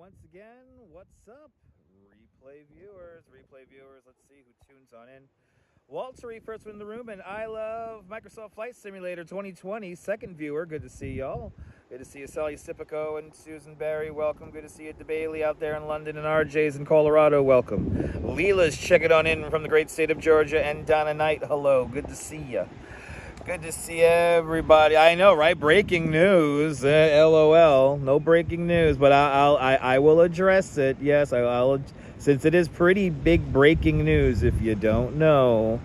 once again, what's up, replay viewers, let's see who tunes on in. Walter, first one in the room, and I love Microsoft Flight Simulator 2020, second viewer, good to see y'all. Good to see you, Sally Stipico and Susan Barry, welcome. Good to see you, DeBailey out there in London, and RJ's in Colorado, welcome. Leela's checking on in from the great state of Georgia, and Donna Knight, hello, good to see you. Good to see everybody. I know, right? Breaking news. LOL. No breaking news, but I will address it. Yes, I'll since it is pretty big breaking news. If you don't know,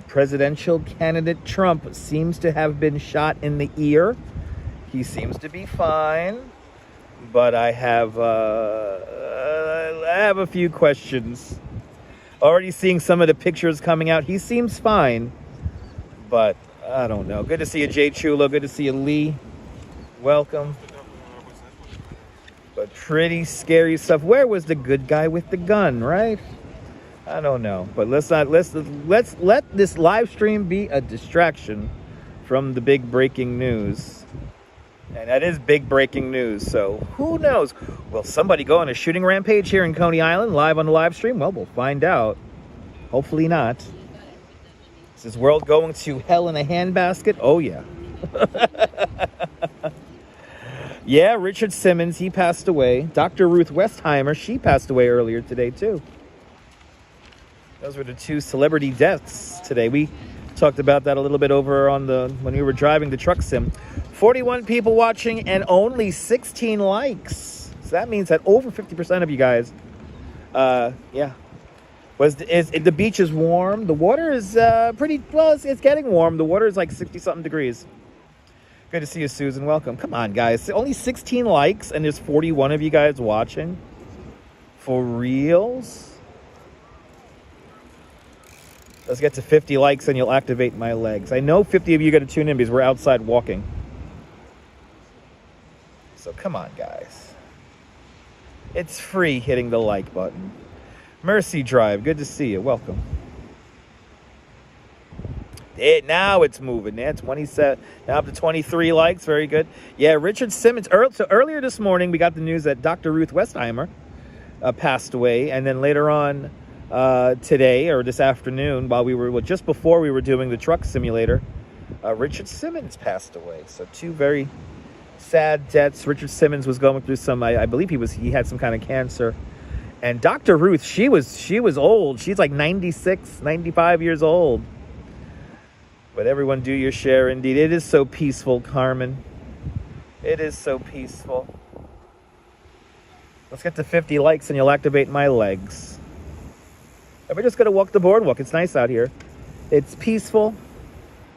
presidential candidate Trump seems to have been shot in the ear. He seems to be fine, but I have a few questions. Already seeing some of the pictures coming out. He seems fine. But I don't know. Good to see you, Jay Chulo. Good to see you, Lee. Welcome. But pretty scary stuff. Where was the good guy with the gun, right? I don't know. But let's let this live stream be a distraction from the big breaking news. And that is big breaking news. So who knows? Will somebody go on a shooting rampage here in Coney Island live on the live stream? Well, we'll find out. Hopefully not. Is this world going to hell in a handbasket? Oh, yeah. Yeah, Richard Simmons, he passed away. Dr. Ruth Westheimer, she passed away earlier today, too. Those were the two celebrity deaths today. We talked about that a little bit over on when we were driving the truck sim. 41 people watching and only 16 likes. So that means that over 50% of you guys, yeah. The beach is warm. The water is pretty, well, it's getting warm. The water is like 60-something degrees. Good to see you, Susan. Welcome. Come on, guys. Only 16 likes, and there's 41 of you guys watching. For reals? Let's get to 50 likes, and you'll activate my legs. I know 50 of you got to tune in because we're outside walking. So come on, guys. It's free hitting the like button. Mercy Drive, good to see you. Welcome. Now it's moving. Yeah, 27, now up to 23 likes. Very good. Yeah, Richard Simmons. So earlier this morning, we got the news that Dr. Ruth Westheimer passed away. And then later on today, or this afternoon, just before we were doing the truck simulator, Richard Simmons passed away. So two very sad deaths. Richard Simmons was going through some, I believe he had some kind of cancer. And Dr. Ruth, she was old. She's like 96, 95 years old. But everyone do your share, indeed. It is so peaceful, Carmen. It is so peaceful. Let's get to 50 likes and you'll activate my legs. And we're just going to walk the boardwalk. It's nice out here. It's peaceful.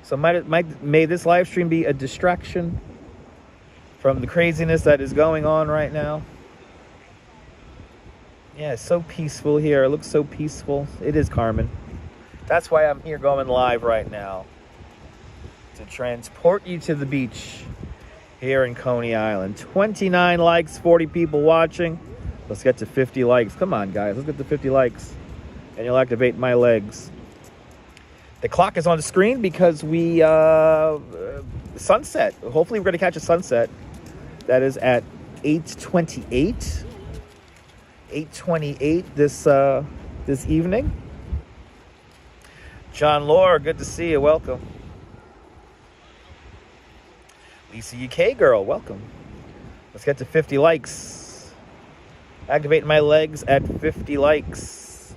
So may this live stream be a distraction from the craziness that is going on right now. Yeah, it's so peaceful here. It looks so peaceful. It is, Carmen. That's why I'm here going live right now. To transport you to the beach here in Coney Island. 29 likes, 40 people watching. Let's get to 50 likes. Come on, guys. Let's get to 50 likes. And you'll activate my legs. The clock is on the screen because we... sunset. Hopefully we're going to catch a sunset. That is at 8:28. 8:28 this evening. John Lore, good to see you. Welcome. Lisa UK girl, welcome. Let's get to 50 likes. Activate my legs at 50 likes.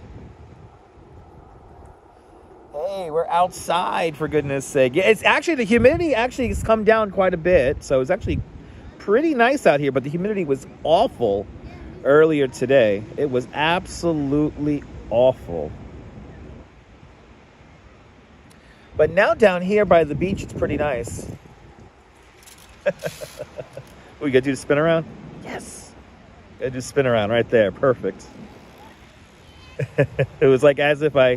Hey, we're outside, for goodness sake. Yeah, it's actually, the humidity actually has come down quite a bit, so it's actually pretty nice out here, but the humidity was awful earlier today. It was absolutely awful. But now down here by the beach, it's pretty nice. We gotta do the spin around? Yes. Gotta do the spin around right there. Perfect. It was like as if I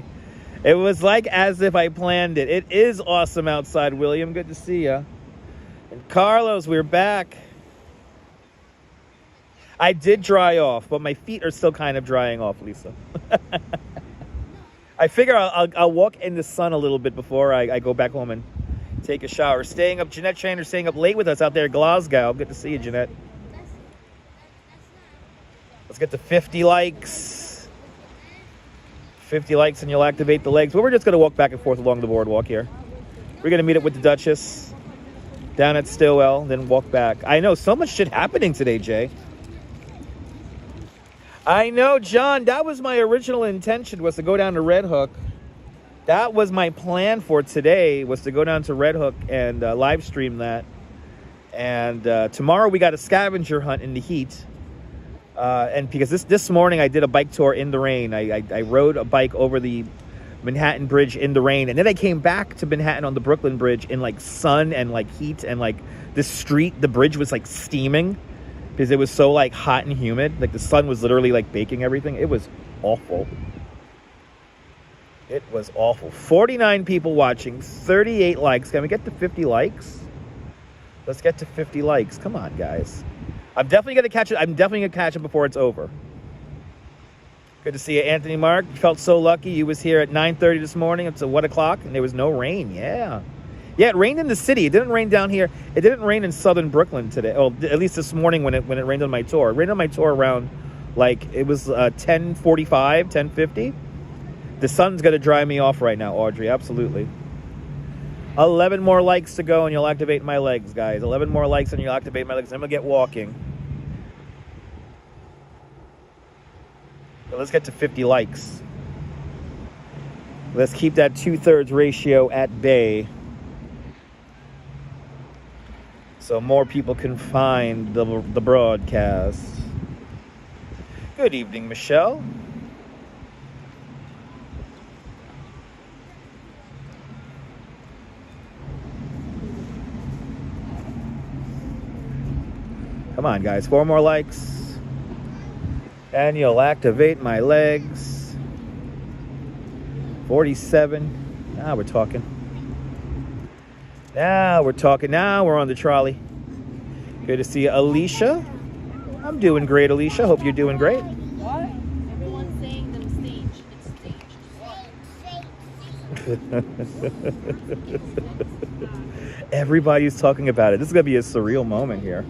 planned it. It is awesome outside, William. Good to see you. And Carlos, we're back. I did dry off, but my feet are still kind of drying off, Lisa. I figure I'll walk in the sun a little bit before I go back home and take a shower. Jeanette Trainer staying up late with us out there in Glasgow. Good to see you, Jeanette. Let's get to 50 likes. 50 likes and you'll activate the legs. But we're just going to walk back and forth along the boardwalk here. We're going to meet up with the Duchess down at Stillwell, then walk back. I know, so much shit happening today, Jay. I know, John, that was my original intention, was to go down to Red Hook. That was my plan for today, was to go down to Red Hook and live stream that. And tomorrow we got a scavenger hunt in the heat. And because this morning I did a bike tour in the rain. I rode a bike over the Manhattan Bridge in the rain. And then I came back to Manhattan on the Brooklyn Bridge in like sun and like heat. And like the street, the bridge was like steaming because it was so like hot and humid. Like the sun was literally like baking everything. It was awful. It was awful. 49 people watching, 38 likes. Can we get to 50 likes? Let's get to 50 likes. Come on, guys. I'm definitely going to catch it. I'm definitely going to catch it before it's over. Good to see you, Anthony Mark. You felt so lucky. You was here at 9:30 this morning until 1 o'clock, and there was no rain. Yeah. Yeah, it rained in the city. It didn't rain down here. It didn't rain in southern Brooklyn today. Oh, at least this morning when it rained on my tour. It rained on my tour around, like, it was 10:45, 10:50. The sun's going to dry me off right now, Audrey. Absolutely. 11 more likes to go and you'll activate my legs, guys. 11 more likes and you'll activate my legs. I'm going to get walking. So let's get to 50 likes. Let's keep that 2/3 ratio at bay, so more people can find the broadcast. Good evening, Michelle. Come on, guys. 4 more likes. And you'll activate my legs. 47. Now we're talking. Now we're talking. Now we're on the trolley. Good to see you, Alicia. I'm doing great, Alicia. Hope you're doing great. What? Everyone's saying them staged. It's staged. Everybody's talking about it. This is going to be a surreal moment here.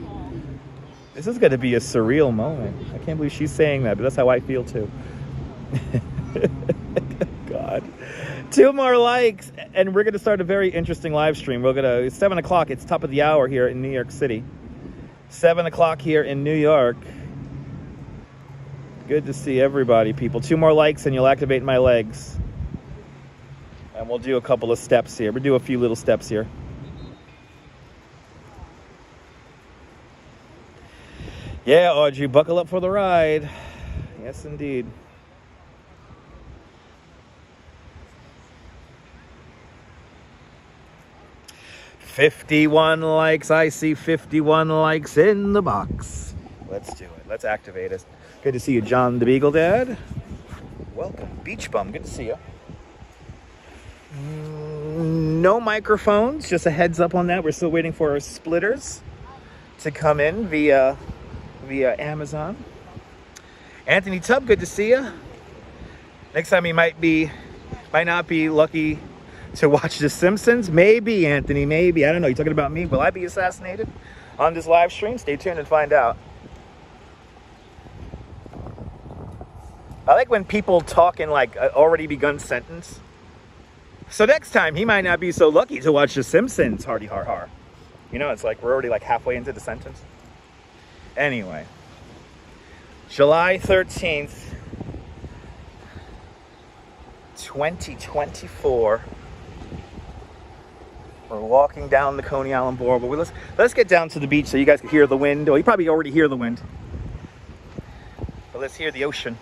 This is going to be a surreal moment. I can't believe she's saying that, but that's how I feel too. God. 2 more likes, and we're going to start a very interesting live stream. It's 7 o'clock. It's top of the hour here in New York City. 7 o'clock here in New York. Good to see everybody, people. 2 more likes, and you'll activate my legs. And we'll do a couple of steps here. We'll do a few little steps here. Yeah, Audrey, buckle up for the ride. Yes, indeed. $51 likes. I see 51 likes in the box. Let's do it. Let's activate it. Good to see you, John the Beagle Dad. Welcome, Beach Bum. Good to see you. No microphones. Just a heads up on that. We're still waiting for our splitters to come in via Amazon. Anthony Tubb, good to see you. Next time he might not be lucky to watch The Simpsons. Maybe, Anthony, maybe. I don't know. You talking about me? Will I be assassinated on this live stream? Stay tuned and find out. I like when people talk in like an already begun sentence. So next time he might not be so lucky to watch The Simpsons. Hardy har har. You know, it's like we're already like halfway into the sentence. Anyway, July 13th, 2024. We're walking down the Coney Island boardwalk. Let's get down to the beach so you guys can hear the wind. Well, you probably already hear the wind. But let's hear the ocean.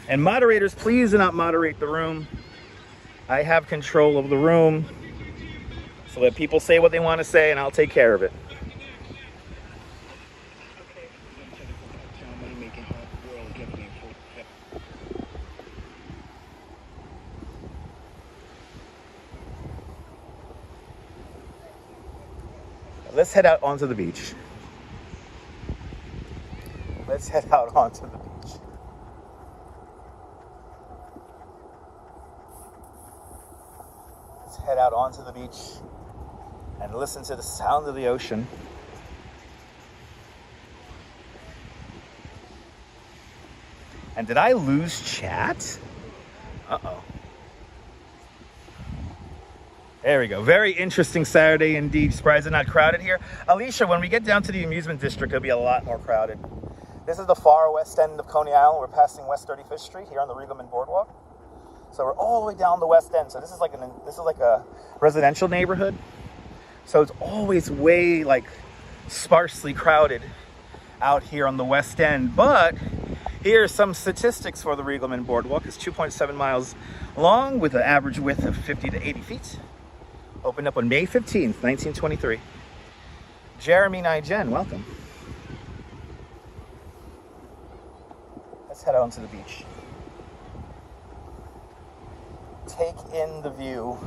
And moderators, please do not moderate the room. I have control of the room. So let people say what they want to say and I'll take care of it. Let's head out onto the beach. Let's head out onto the beach. Head out onto the beach and listen to the sound of the ocean. And did I lose chat? Uh-oh. There we go. Very interesting Saturday indeed. Surprised it's not crowded here. Alicia, when we get down to the amusement district, it'll be a lot more crowded. This is the far west end of Coney Island. We're passing West 35th Street here on the Regalman Boardwalk. So we're all the way down the west end. So this is like a residential neighborhood. So it's always way like sparsely crowded out here on the west end. But here are some statistics for the Regalman Boardwalk. It's 2.7 miles long with an average width of 50 to 80 feet. Opened up on May 15th, 1923. Jeremy Nigen, welcome. Let's head on to the beach. Take in the view.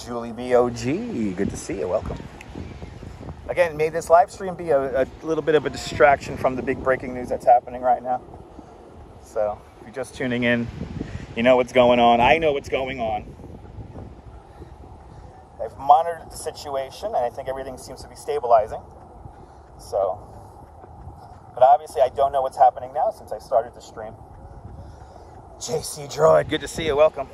Julie BOG, good to see you, welcome. Again, may this live stream be a little bit of a distraction from the big breaking news that's happening right now. So, if you're just tuning in, you know what's going on. I know what's going on. I've monitored the situation, and I think everything seems to be stabilizing. So, but obviously I don't know what's happening now since I started the stream. JC Droid, good to see you, welcome.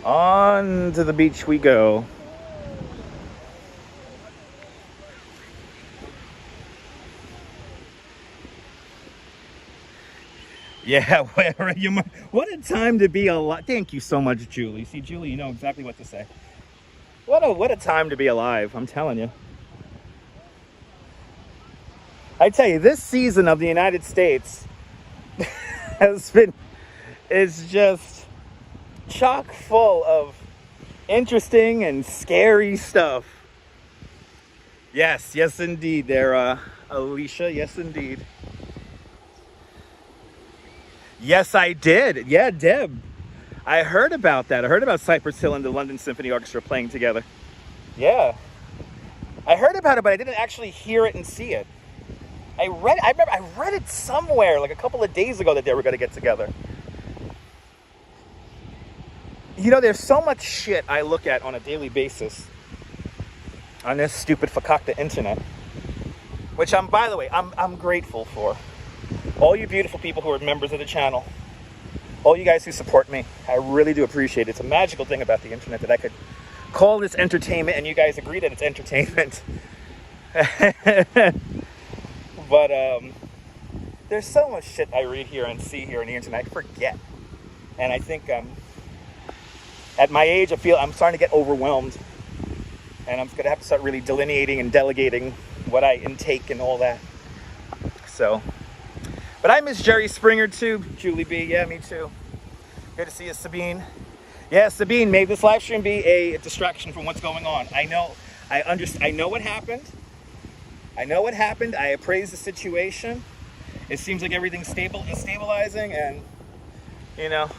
On to the beach we go. Yeah, where you? What a time to be alive! Thank you so much, Julie. See, Julie, you know exactly what to say. What a time to be alive! I'm telling you. I tell you, this season of the United States is just chock full of interesting and scary stuff. Yes, indeed. There, Alicia. Yes, indeed. Yes, I did. Yeah, Deb. I heard about that. I heard about Cypress Hill and the London Symphony Orchestra playing together. Yeah. I heard about it, but I didn't actually hear it and see it. I remember I read it somewhere like a couple of days ago that they were going to get together. You know, there's so much shit I look at on a daily basis on this stupid fakakta internet, which by the way, I'm grateful for. All you beautiful people who are members of the channel, all you guys who support me, I really do appreciate it. It's a magical thing about the internet that I could call this entertainment and you guys agree that it's entertainment. But there's so much shit I read here and see here on the internet, I forget. And I think at my age, I'm starting to get overwhelmed. And I'm going to have to start really delineating and delegating what I intake and all that. So, but I miss Jerry Springer too, Julie B. Yeah, me too. Good to see you, Sabine. Yeah, Sabine, may this live stream be a distraction from what's going on. I know what happened. I appraise the situation. It seems like everything's stable and stabilizing, and you know,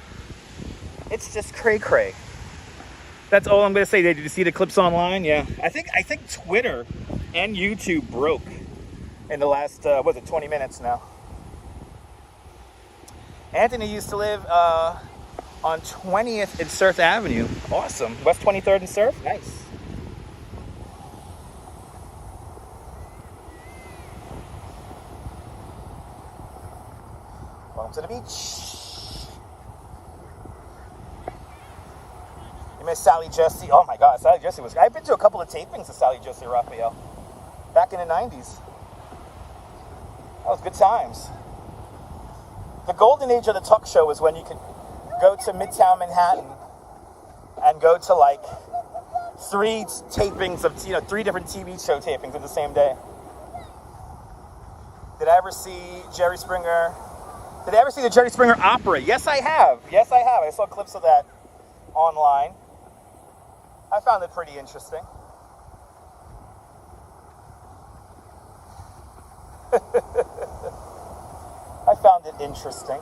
it's just cray-cray. That's all I'm going to say. Did you see the clips online? Yeah. I think Twitter and YouTube broke in the last, 20 minutes now. Anthony used to live on 20th and Surf Avenue. Awesome. West 23rd and Surf? Nice. Welcome to the beach. You miss Sally Jesse. Oh my God, Sally Jesse was... I've been to a couple of tapings of Sally Jesse Raphael back in the 90s. That was good times. The golden age of the talk show was when you could go to Midtown Manhattan and go to like 3 tapings of, 3 different TV show tapings in the same day. Did I ever see Jerry Springer? Did I ever see the Jerry Springer opera? Yes, I have. I saw clips of that online. I found it pretty interesting. I found it interesting.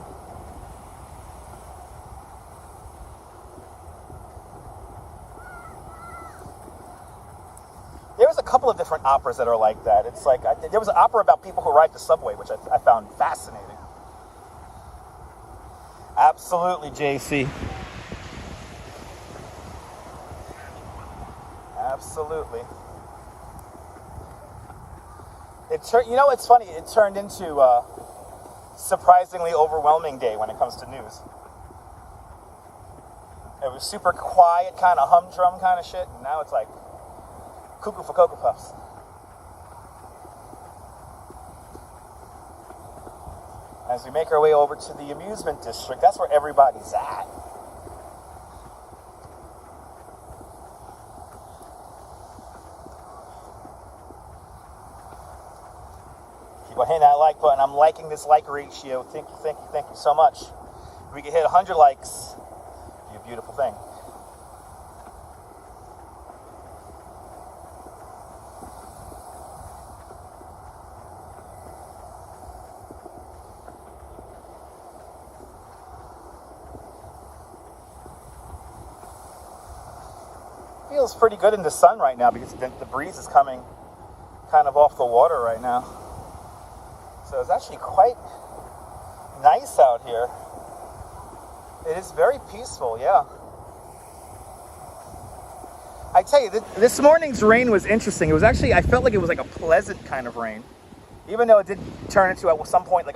couple of different operas that are like that. It's like, there was an opera about people who ride the subway, which I found fascinating. Absolutely, JC. Absolutely. You know, it's funny. It turned into a surprisingly overwhelming day when it comes to news. It was super quiet, kind of humdrum kind of shit, and now it's like cuckoo for Cocoa Puffs. As we make our way over to the amusement district, that's where everybody's at. Keep on hitting that like button. I'm liking this like ratio. Thank you so much. If we can hit 100 likes, it'd be a beautiful thing. Feels pretty good in the sun right now because the breeze is coming kind of off the water right now. So it's actually quite nice out here. It is very peaceful, yeah. I tell you, this morning's rain was interesting. It was actually, I felt like it was like a pleasant kind of rain. Even though it did turn into, at some point,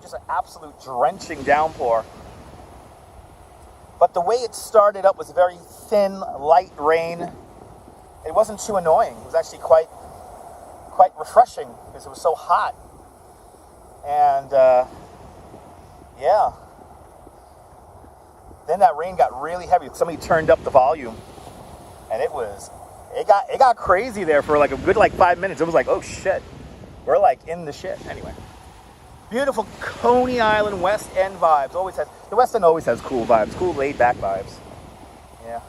just an absolute drenching downpour. But the way it started up was very thin, light rain. It wasn't too annoying. It was actually quite refreshing because it was so hot. And yeah. Then that rain got really heavy. Somebody turned up the volume, and it got crazy there for like a good 5 minutes. It was like, oh shit, we're like in the shit. Anyway. Beautiful Coney Island West End vibes. The West End always has cool vibes, cool laid back vibes. Yeah.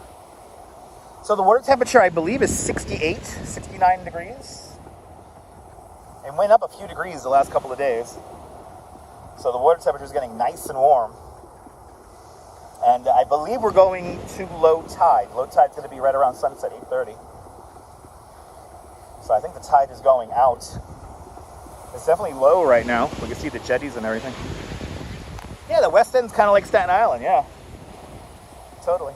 So the water temperature, I believe, is 69 degrees. It went up a few degrees the last couple of days. So the water temperature is getting nice and warm. And I believe we're going to low tide. Low tide's going to be right around sunset, 8:30. So I think the tide is going out. It's definitely low right now. We can see the jetties and everything. Yeah, the West End's kind of like Staten Island, yeah. Totally.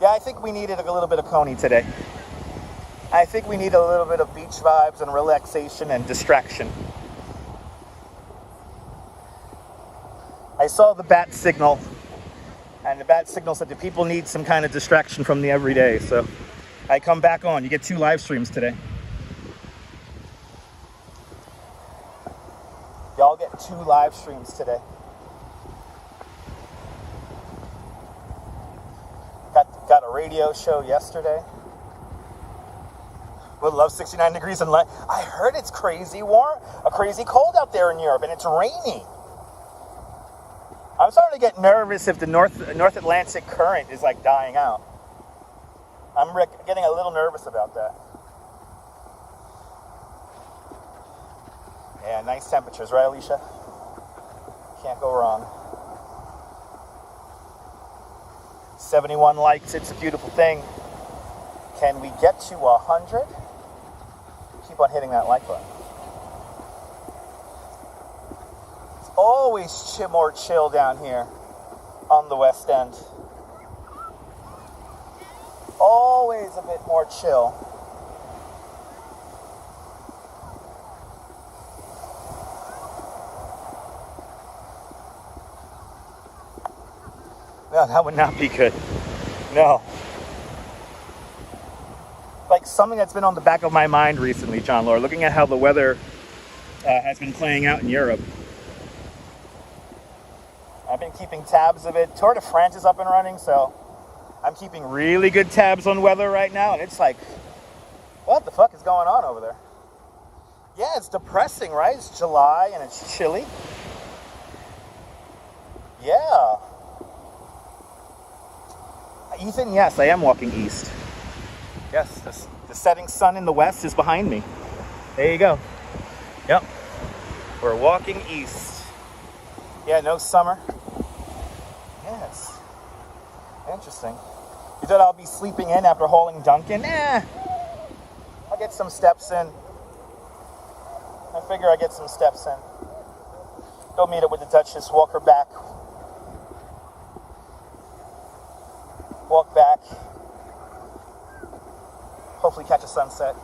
Yeah, I think we needed a little bit of Coney today. I think we need a little bit of beach vibes and relaxation and distraction. I saw the bat signal, and the bat signal said that people need some kind of distraction from the everyday, so I come back on. You get 2 live streams today. Y'all get 2 live streams today. Got a radio show yesterday. Would love 69 degrees and light. I heard it's crazy warm, crazy cold out there in Europe, and it's raining. I'm starting to get nervous if the North Atlantic current is like dying out. I'm getting a little nervous about that. Yeah, nice temperatures, right, Alicia? Can't go wrong. 71 likes, it's a beautiful thing. Can we get to 100? Keep on hitting that like button. It's always more chill down here on the West End. Always a bit more chill. No, that would not be good. No. Like something that's been on the back of my mind recently, John Laura, looking at how the weather has been playing out in Europe. I've been keeping tabs of it. Tour de France is up and running, so I'm keeping really good tabs on weather right now, and it's like, what the fuck is going on over there? Yeah, it's depressing, right? It's July, and it's chilly. Yeah. Ethan, yes, I am walking east. Yes, the setting sun in the west is behind me. There you go. Yep. We're walking east. Yeah, no summer. Yes. Interesting. You thought I'll be sleeping in after hauling Duncan? I'll get some steps in. I figure I get some steps in. Go meet up with the Duchess, walk her back. Walk back. Hopefully catch a sunset.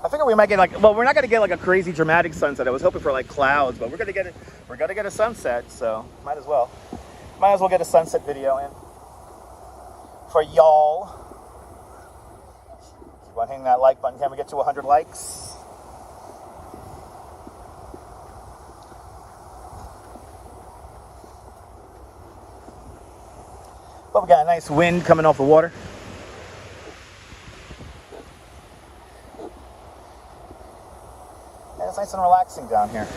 I figure we might get like, well, we're not gonna get like a crazy dramatic sunset. I was hoping for like clouds, but we're gonna get a sunset, so might as well get a sunset video in for y'all. Keep on hitting that like button. Can we get to 100 likes? Well, we got a nice wind coming off the water. And it's nice and relaxing down here.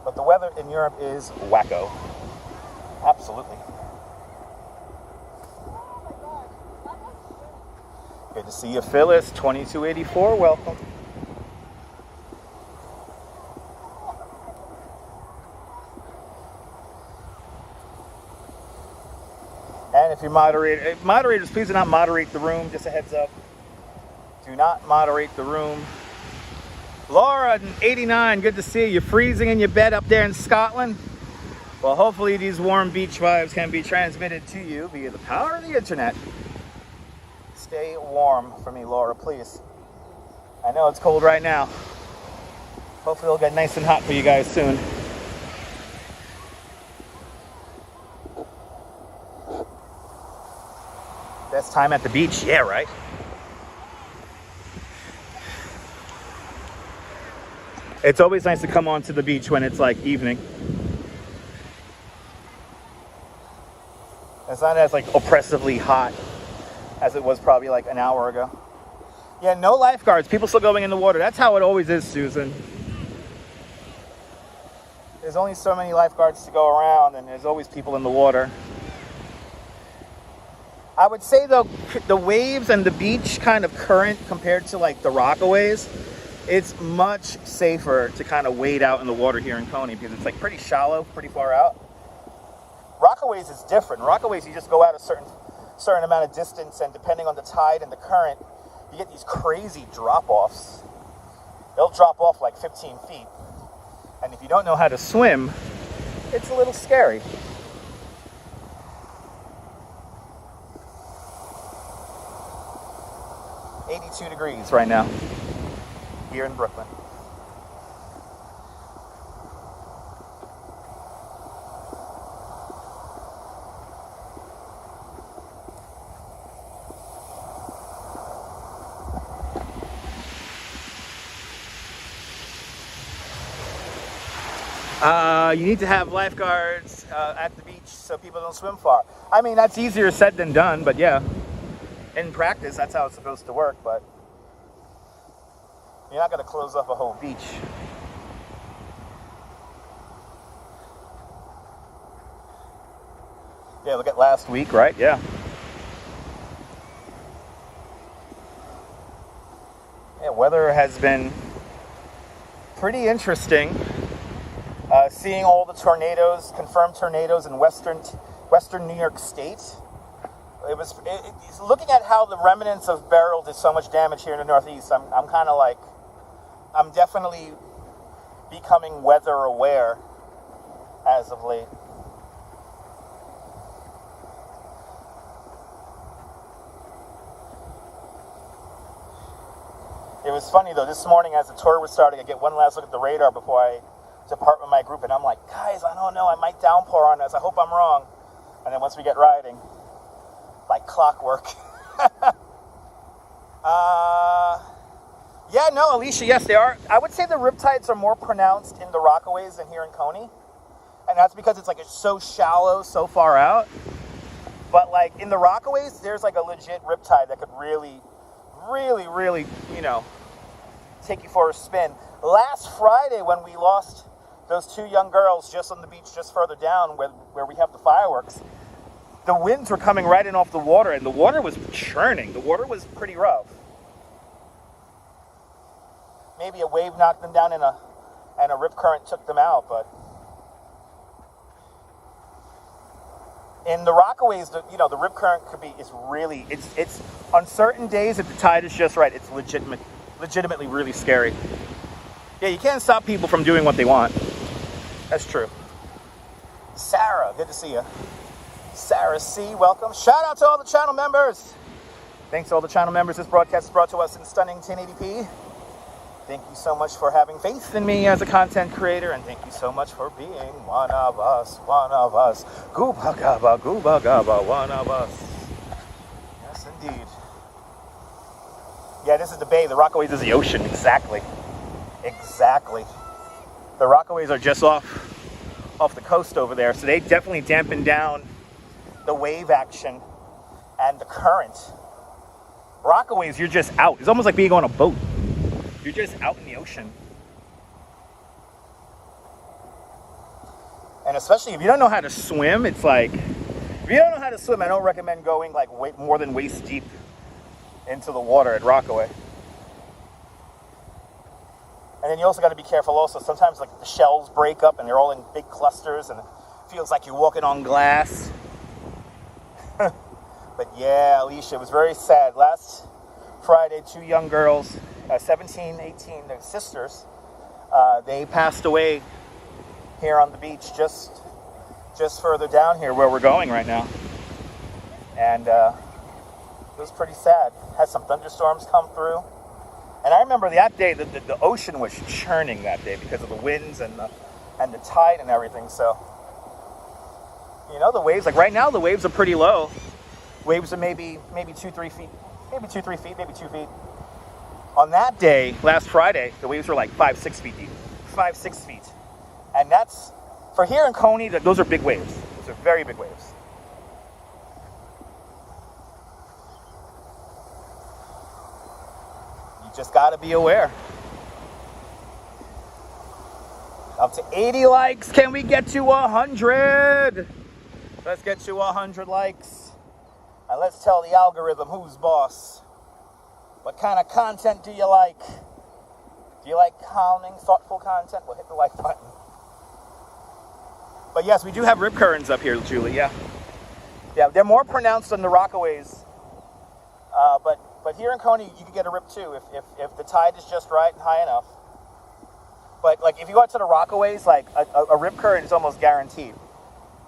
But the weather in Europe is wacko. Absolutely. Good to see you, Phyllis. 2284, welcome. And if you moderators, please do not moderate the room. Just a heads up. Do not moderate the room. Laura, 89, good to see you. You're freezing in your bed up there in Scotland. Well, hopefully these warm beach vibes can be transmitted to you via the power of the internet. Stay warm for me, Laura, please. I know it's cold right now. Hopefully it'll get nice and hot for you guys soon. Best time at the beach? Yeah, right? It's always nice to come onto the beach when it's like evening. It's not as like oppressively hot as it was probably like an hour ago. Yeah, no lifeguards. People still going in the water. That's how it always is, Susan. There's only so many lifeguards to go around, and there's always people in the water. I would say, though, the waves and the beach kind of current compared to like the Rockaways, it's much safer to kind of wade out in the water here in Coney because it's like pretty shallow, pretty far out. Rockaways is different. Rockaways, you just go out a certain amount of distance, and depending on the tide and the current, you get these crazy drop-offs. They'll drop off like 15 feet. And if you don't know how to swim, it's a little scary. $82 degrees right now here in Brooklyn. You need to have lifeguards at the beach so people don't swim far. I mean, that's easier said than done, but yeah. In practice, that's how it's supposed to work, but you're not going to close off a whole beach. Yeah, look at last week, right? Yeah. Yeah, weather has been pretty interesting. Seeing all the tornadoes, confirmed tornadoes in western New York State. Looking at how the remnants of Beryl did so much damage here in the Northeast, I'm kind of like, I'm definitely becoming weather aware as of late. It was funny though, this morning as the tour was starting, I get one last look at the radar before I depart with my group, and I'm like, guys, I don't know, I might downpour on us, I hope I'm wrong. And then once we get riding, like clockwork. Yeah, no, Alicia, yes, they are. I would say the riptides are more pronounced in the Rockaways than here in Coney. And that's because it's like it's so shallow, so far out. But like in the Rockaways, there's like a legit riptide that could really, you know, take you for a spin. Last Friday when we lost those two young girls just on the beach just further down where we have the fireworks, the winds were coming right in off the water, and the water was churning. The water was pretty rough. Maybe a wave knocked them down and a rip current took them out, but In the Rockaways, the rip current is really, it's on certain days if the tide is just right, it's legitimately really scary. Yeah, you can't stop people from doing what they want. That's true. Sarah, good to see you. Sarah C, welcome. Shout out to all the channel members. Thanks to all the channel members. This broadcast is brought to us in stunning 1080p. Thank you so much for having faith in me as a content creator, and thank you so much for being one of us, one of us. Gooba gaba, one of us. Yes, indeed. Yeah, this is the bay. The Rockaways is the ocean. Exactly. Exactly. The Rockaways are just off the coast over there, so they definitely dampen down the wave action and the current. Rockaways, you're just out. It's almost like being on a boat. You're just out in the ocean. And especially if you don't know how to swim, it's like, if you don't know how to swim, I don't recommend going like more than waist deep into the water at Rockaway. And then you also got to be careful also. Sometimes like the shells break up and they're all in big clusters and it feels like you're walking on glass. But yeah, Alicia, it was very sad. Last Friday, 2 young girls, 17, 18, they're sisters, they passed away here on the beach just further down here where we're going right now. And it was pretty sad. Had some thunderstorms come through. And I remember that day that the ocean was churning that day because of the winds and the tide and everything. So, the waves, like right now the waves are pretty low. Waves are maybe 2-3 feet, maybe 2 feet. On that day, last Friday, the waves were like 5-6 feet deep, 5-6 feet. And that's, for here in Coney, those are big waves. Those are very big waves. You just got to be aware. Up to 80 likes. Can we get to 100? Let's get to 100 likes. And let's tell the algorithm who's boss. What kind of content do you like? Do you like calming, thoughtful content? Well, hit the like button. But yes, we do have rip currents up here, Julie, yeah. Yeah, they're more pronounced than the Rockaways. But here in Coney, you can get a rip too if the tide is just right and high enough. But like if you go out to the Rockaways, like a rip current is almost guaranteed.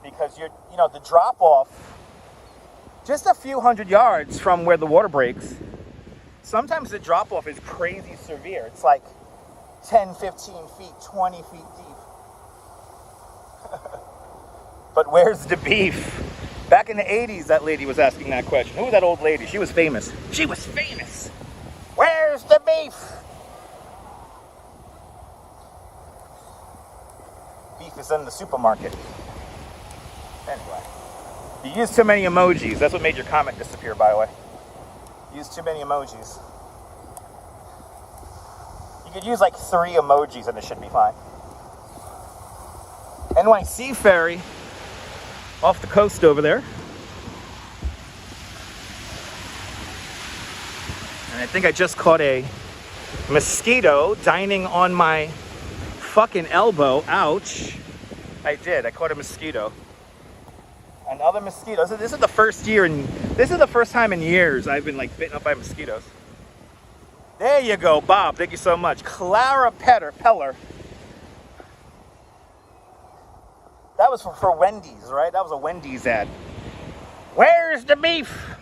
Because the drop off, just a few hundred yards from where the water breaks, sometimes the drop off is crazy severe. It's like 10, 15 feet, 20 feet deep. But where's the beef? Back in the 80s, that lady was asking that question. Who was that old lady? She was famous. She was famous. Where's the beef? Beef is in the supermarket. Anyway. You used too many emojis. That's what made your comment disappear, by the way. You used too many emojis. You could use like 3 emojis and it should be fine. NYC ferry off the coast over there. And I think I just caught a mosquito dining on my fucking elbow. Ouch. I did. I caught a mosquito. Another mosquito. This is the first time in years I've been like bitten up by mosquitoes. There you go, Bob. Thank you so much. Clara Peller. That was for Wendy's, right? That was a Wendy's ad. Where's the beef?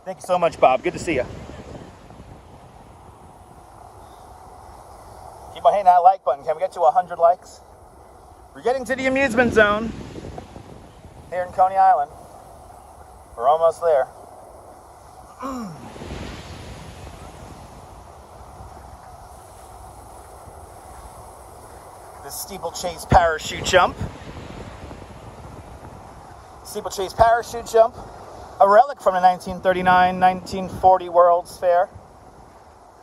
Thank you so much, Bob. Good to see you. Keep on hitting that like button. Can we get to 100 likes? We're getting to the amusement zone here in Coney Island. We're almost there. The steeplechase parachute jump. Steeplechase parachute jump. A relic from the 1939-1940 World's Fair.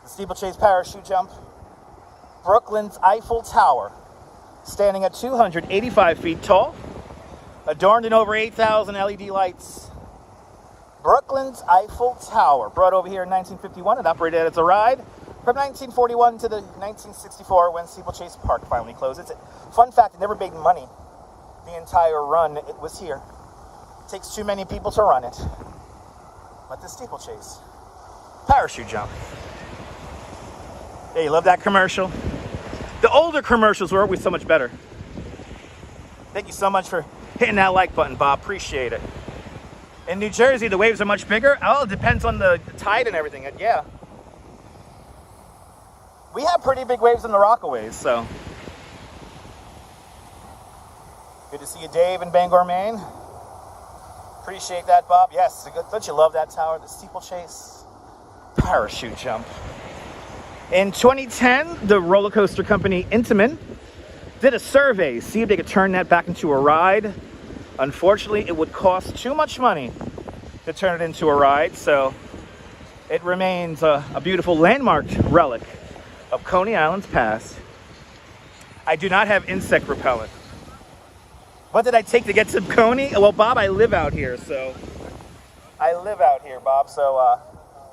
The steeplechase parachute jump. Brooklyn's Eiffel Tower. Standing at 285 feet tall. Adorned in over 8,000 LED lights. Brooklyn's Eiffel Tower. Brought over here in 1951 and operated as a ride From 1941 to the 1964 when Steeplechase Park finally closed. It's a fun fact, it never made money. The entire run, it was here. It takes too many people to run it. But the steeplechase. Parachute jump. Yeah, you love that commercial? The older commercials were always so much better. Thank you so much for hitting that like button, Bob. Appreciate it. In New Jersey, the waves are much bigger. Oh, it depends on the tide and everything. Yeah. We have pretty big waves in the Rockaways, so. Good to see you, Dave, in Bangor, Maine. Appreciate that, Bob. Yes, don't you love that tower? The steeplechase parachute jump. In 2010, the roller coaster company Intamin did a survey, see if they could turn that back into a ride. Unfortunately, it would cost too much money to turn it into a ride, so it remains a beautiful landmarked relic of Coney Island's past. I do not have insect repellent. What did I take to get to Coney? Well, Bob, I live out here, so. I live out here, Bob, so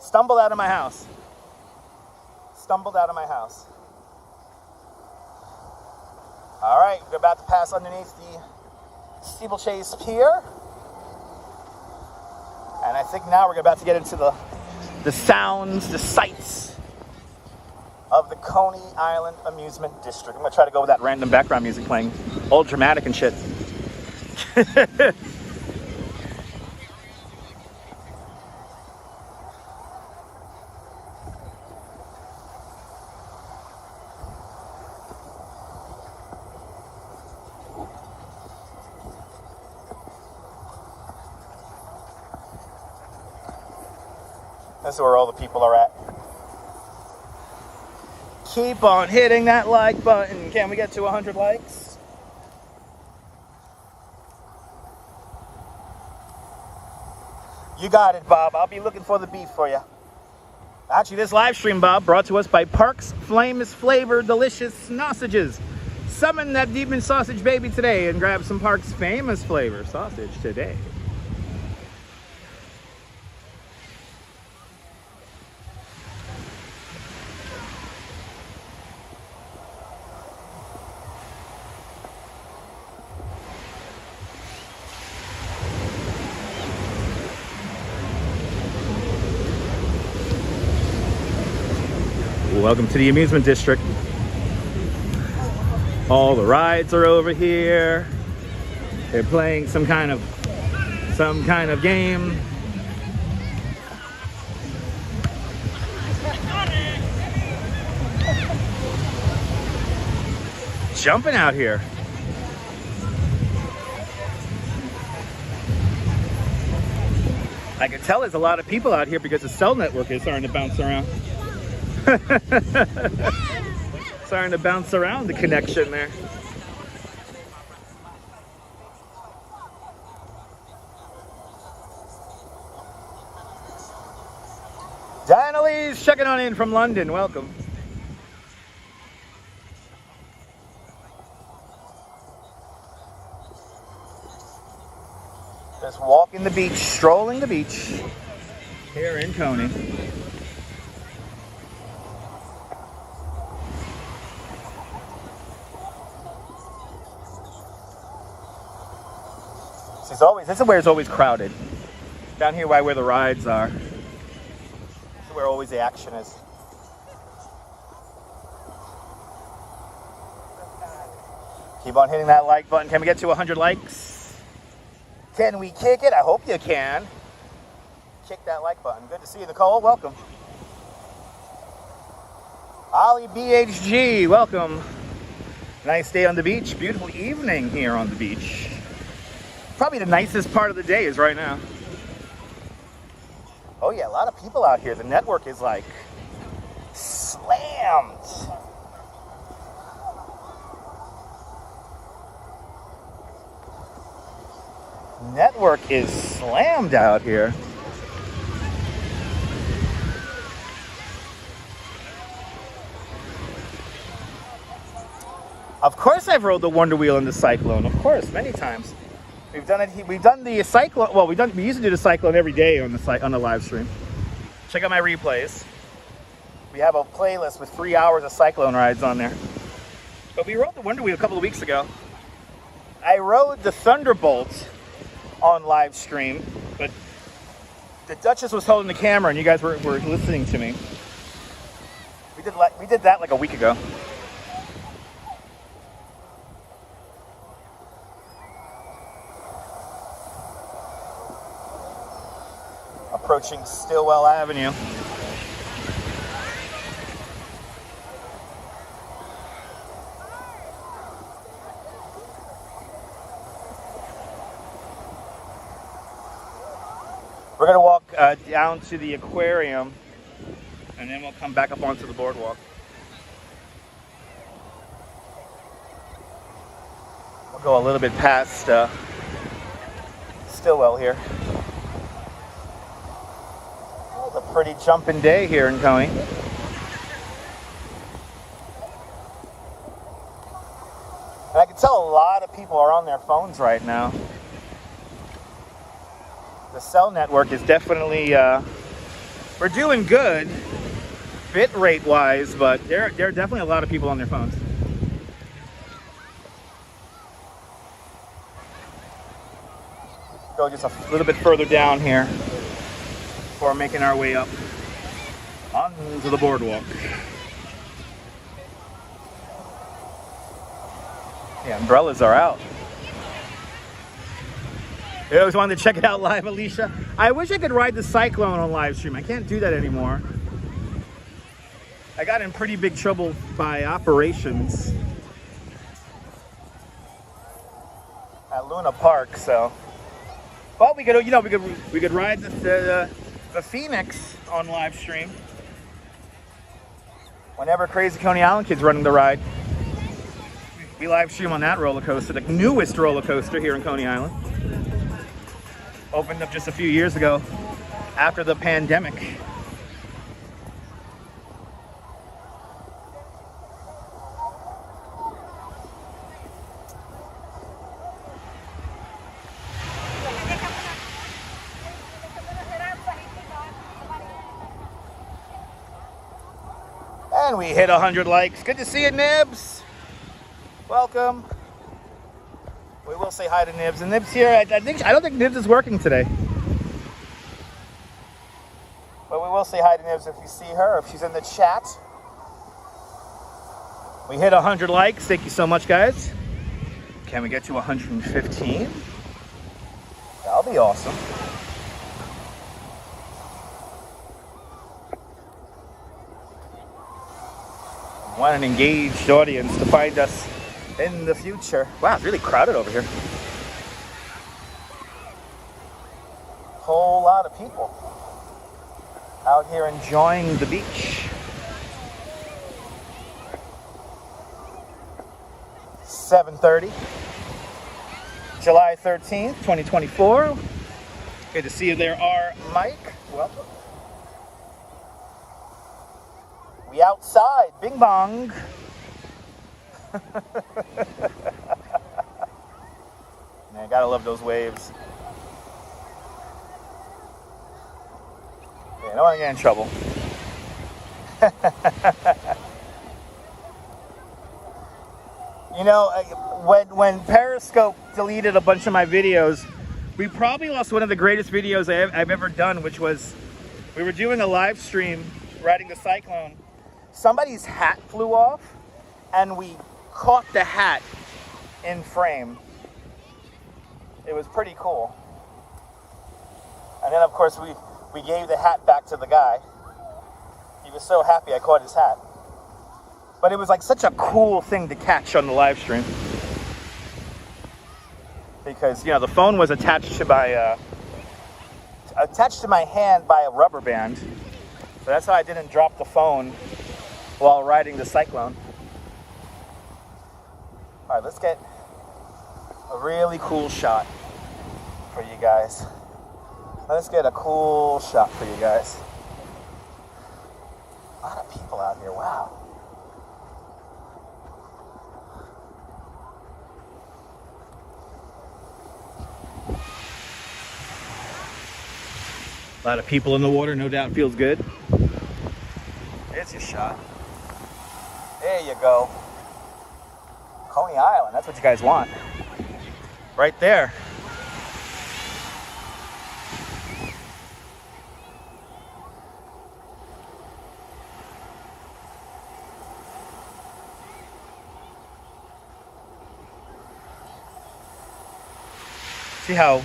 stumbled out of my house. Stumbled out of my house. All right, we're about to pass underneath the Steeplechase Pier. And I think now we're about to get into the sounds, the sights of the Coney Island Amusement District. I'm gonna try to go with that random background music playing, all dramatic and shit. This is where all the people are at. Keep on hitting that like button. Can we get to 100 likes? You got it, Bob. I'll be looking for the beef for you. Actually, this live stream, Bob, brought to us by Parks Famous Flavor Delicious Sausages. Summon that demon sausage baby today and grab some Parks Famous Flavor sausage today. Welcome to the Amusement District. All the rides are over here. They're playing some kind of game. Jumping out here. I can tell there's a lot of people out here because the cell network is starting to bounce around. Starting to bounce around the connection there. Diana Lee's checking on in from London. Welcome. Just walking the beach, strolling the beach here in Coney. This is where it's always crowded. Down here where the rides are. This is where always the action is. Keep on hitting that like button. Can we get to 100 likes? Can we kick it? I hope you can. Kick that like button. Good to see you, Nicole. Welcome. Ollie BHG, welcome. Nice day on the beach. Beautiful evening here on the beach. Probably the nicest part of the day is right now. Oh yeah, a lot of people out here. The network is like slammed. Network is slammed out here. Of course I've rode the Wonder Wheel and the Cyclone. Of course, many times. We've done it. We've done the Cyclone. Well, we used to do the Cyclone every day on the live stream. Check out my replays. We have a playlist with 3 hours of cyclone rides on there. But we rode the Wonder Wheel a couple of weeks ago. I rode the Thunderbolt on live stream, but the Duchess was holding the camera and you guys were listening to me. We did that like a week ago. Approaching Stillwell Avenue. We're gonna walk down to the aquarium and then we'll come back up onto the boardwalk. We'll go a little bit past Stillwell here. It's a pretty jumping day here in Coney. And I can tell a lot of people are on their phones right now. The cell network is definitely, we're doing good bit rate wise, but there are definitely a lot of people on their phones. Go just a little bit further down here before making our way up onto the boardwalk. The umbrellas are out. I always wanted to check it out live, Alicia. I wish I could ride the Cyclone on live stream. I can't do that anymore. I got in pretty big trouble by operations at Luna Park, so. But we could, we could ride the Phoenix on live stream whenever Crazy Coney Island Kid's running the ride. We live stream on that roller coaster, the newest roller coaster here in Coney Island. Opened up just a few years ago after the pandemic. And we hit 100 likes. Good to see you, Nibs. Welcome. We will say hi to Nibs. And Nibs here, I don't think Nibs is working today. But we will say hi to Nibs if you see her, if she's in the chat. We hit 100 likes. Thank you so much, guys. Can we get to 115? That'll be awesome. Want an engaged audience to find us in the future. Wow, it's really crowded over here. Whole lot of people out here enjoying the beach. 7:30, July 13th, 2024. Good to see you there, Mike. Welcome. We outside, bing bong. Man, gotta love those waves. Yeah, don't want to get in trouble. You know, when Periscope deleted a bunch of my videos, we probably lost one of the greatest videos I've ever done, which was we were doing a live stream riding the Cyclone. Somebody's hat flew off, and we caught the hat in frame. It was pretty cool. And then, of course, we gave the hat back to the guy. He was so happy I caught his hat. But it was like such a cool thing to catch on the live stream. Because, you know, the phone was attached to my hand by a rubber band. So that's how I didn't drop the phone while riding the Cyclone. All right, let's get a really cool shot for you guys. Let's get a cool shot for you guys. A lot of people out here, wow. A lot of people in the water, no doubt feels good. There's your shot. There you go. Coney Island, that's what you guys want. Right there. See how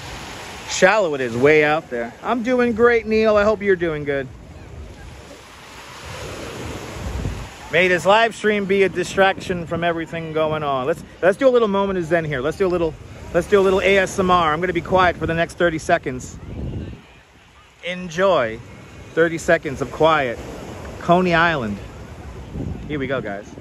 shallow it is way out there. I'm doing great, Neil. I hope you're doing good. May this live stream be a distraction from everything going on. Let's do a little moment of zen here. Let's do a little ASMR. I'm going to be quiet for the next 30 seconds. Enjoy 30 seconds of quiet. Coney Island. Here we go, guys.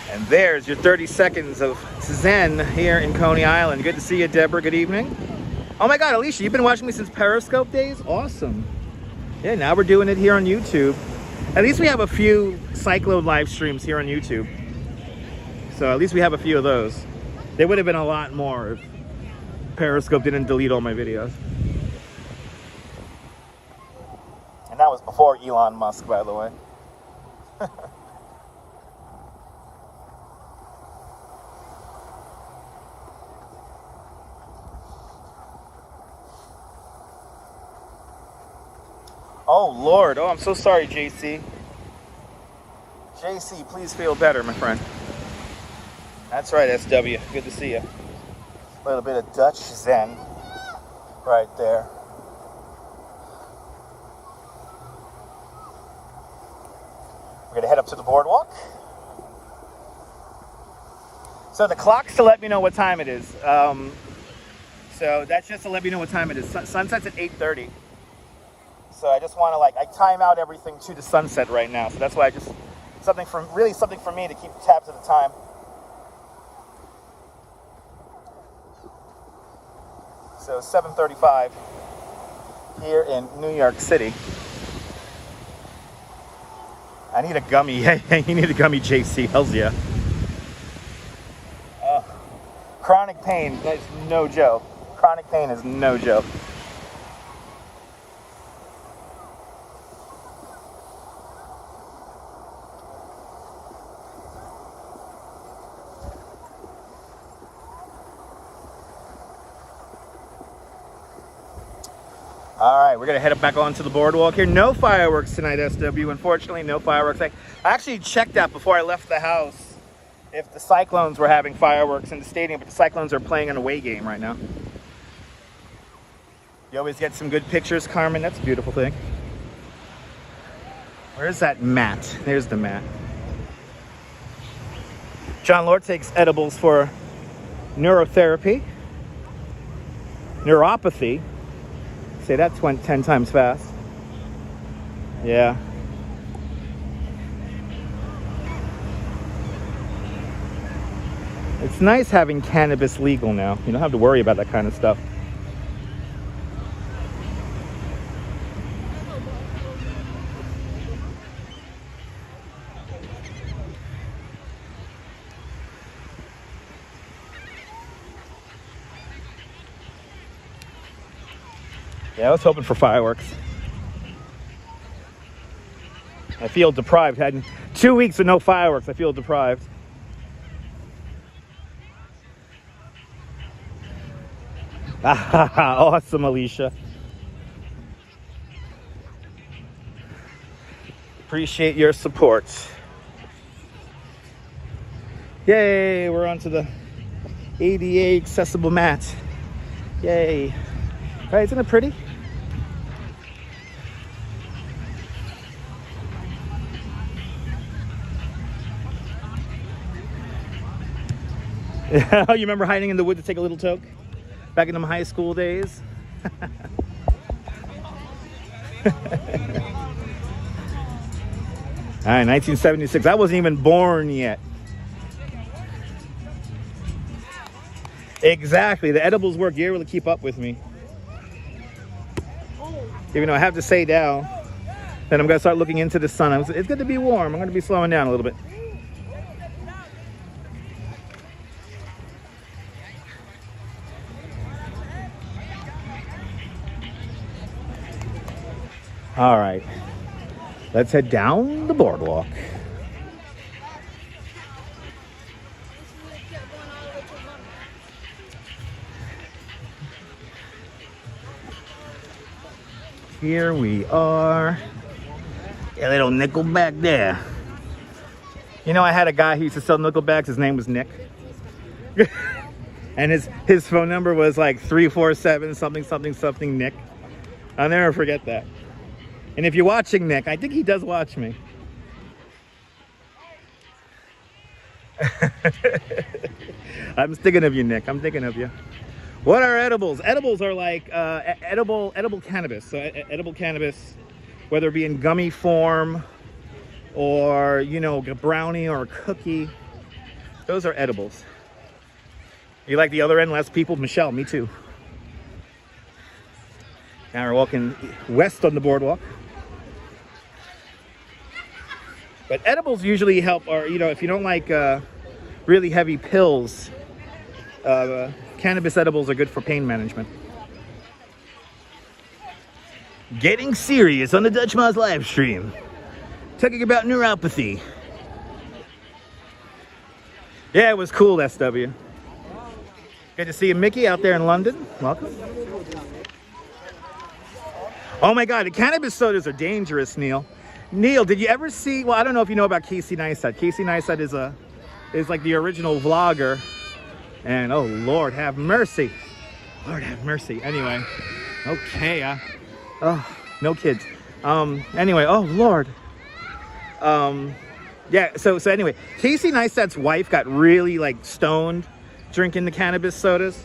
And there's your 30 seconds of zen here in Coney Island. Good to see you, Deborah. Good evening. Oh my God, Alicia, you've been watching me since Periscope days? Awesome. Yeah, now we're doing it here on YouTube. At least we have a few Cyclone live streams here on YouTube. So at least we have a few of those. There would have been a lot more if Periscope didn't delete all my videos. And that was before Elon Musk, by the way. Oh, Lord. Oh, I'm so sorry, JC. JC, please feel better, my friend. That's right, SW. Good to see you. A little bit of Dutch zen right there. We're going to head up to the boardwalk. So the clock's to let me know what time it is. So that's just to let me know what time it is. Sunset's at 8:30. So I just want to I time out everything to the sunset right now. So that's why something for me to keep tabs of the time. So 7:35 here in New York City. I need a gummy. Hey, you need a gummy, JC. Hells yeah. Chronic pain is no joke. Chronic pain is no joke. All right, we're going to head back onto the boardwalk here. No fireworks tonight, SW. Unfortunately, no fireworks. I actually checked that before I left the house if the Cyclones were having fireworks in the stadium, but the Cyclones are playing an away game right now. You always get some good pictures, Carmen. That's a beautiful thing. Where's that mat? There's the mat. John Lord takes edibles for neurotherapy, neuropathy. Say that 10 times fast. Yeah. It's nice having cannabis legal now. You don't have to worry about that kind of stuff. Yeah, I was hoping for fireworks. I feel deprived. Had 2 weeks with no fireworks. I feel deprived. Awesome, Alicia. Appreciate your support. Yay, we're onto the ADA accessible mat. Yay. Right, isn't it pretty? You remember hiding in the wood to take a little toke? Back in them high school days. All right, 1976. I wasn't even born yet. Exactly. The edibles work. You're able to keep up with me. Even though I have to say now that I'm going to start looking into the sun. It's good to be warm. I'm going to be slowing down a little bit. All right. Let's head down the boardwalk. Here we are. A little nickelback there. You know, I had a guy who used to sell nickelbacks. His name was Nick. And his phone number was like 347 something something something Nick. I'll never forget that. And if you're watching Nick, I think he does watch me. I'm thinking of you, Nick. I'm thinking of you. What are edibles? Edibles are like edible cannabis. So edible cannabis, whether it be in gummy form or, you know, a brownie or a cookie, those are edibles. You like the other end, less people? Michelle, me too. Now we're walking west on the boardwalk. But edibles usually help, or, you know, if you don't like really heavy pills, cannabis edibles are good for pain management. Getting serious on the Dutch Moz live stream. Talking about neuropathy. Yeah, it was cool, SW. Good to see you, Mickey, out there in London. Welcome. Oh my God, the cannabis sodas are dangerous, Neil. Neil, did you ever see, well, I don't know if you know about Casey Neistat. Casey Neistat is like the original vlogger. And oh, Lord have mercy. Lord have mercy. Anyway, okay. Oh, no kids. Anyway, oh, Lord. Yeah, so anyway, Casey Neistat's wife got really like stoned drinking the cannabis sodas.